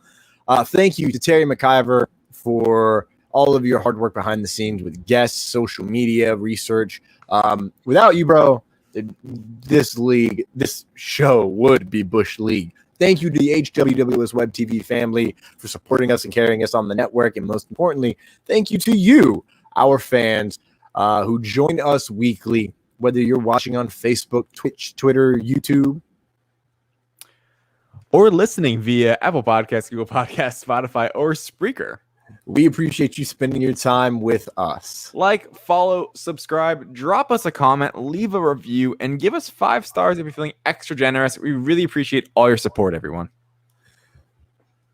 Thank you to Terry McIver for all of your hard work behind the scenes with guests, social media, research. Without you, bro, this show would be Bush League. Thank you to the HWWSWebTV family for supporting us and carrying us on the network. And most importantly, thank you to you, our fans, who join us weekly, whether you're watching on Facebook, Twitch, Twitter, YouTube, or listening via Apple Podcasts, Google Podcasts, Spotify, or Spreaker. We appreciate you spending your time with us. Like, follow, subscribe, drop us a comment, leave a review, and give us 5 stars if you're feeling extra generous. We really appreciate all your support, everyone.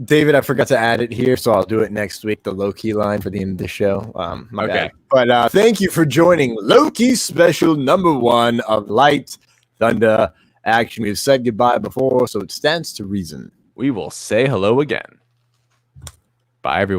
David, I forgot to add it here, so I'll do it next week, the low-key line for the end of the show. My bad. But thank you for joining LOKI Special #1 of Light, Thunder, Action. We've said goodbye before, so it stands to reason. We will say hello again. Bye, everyone.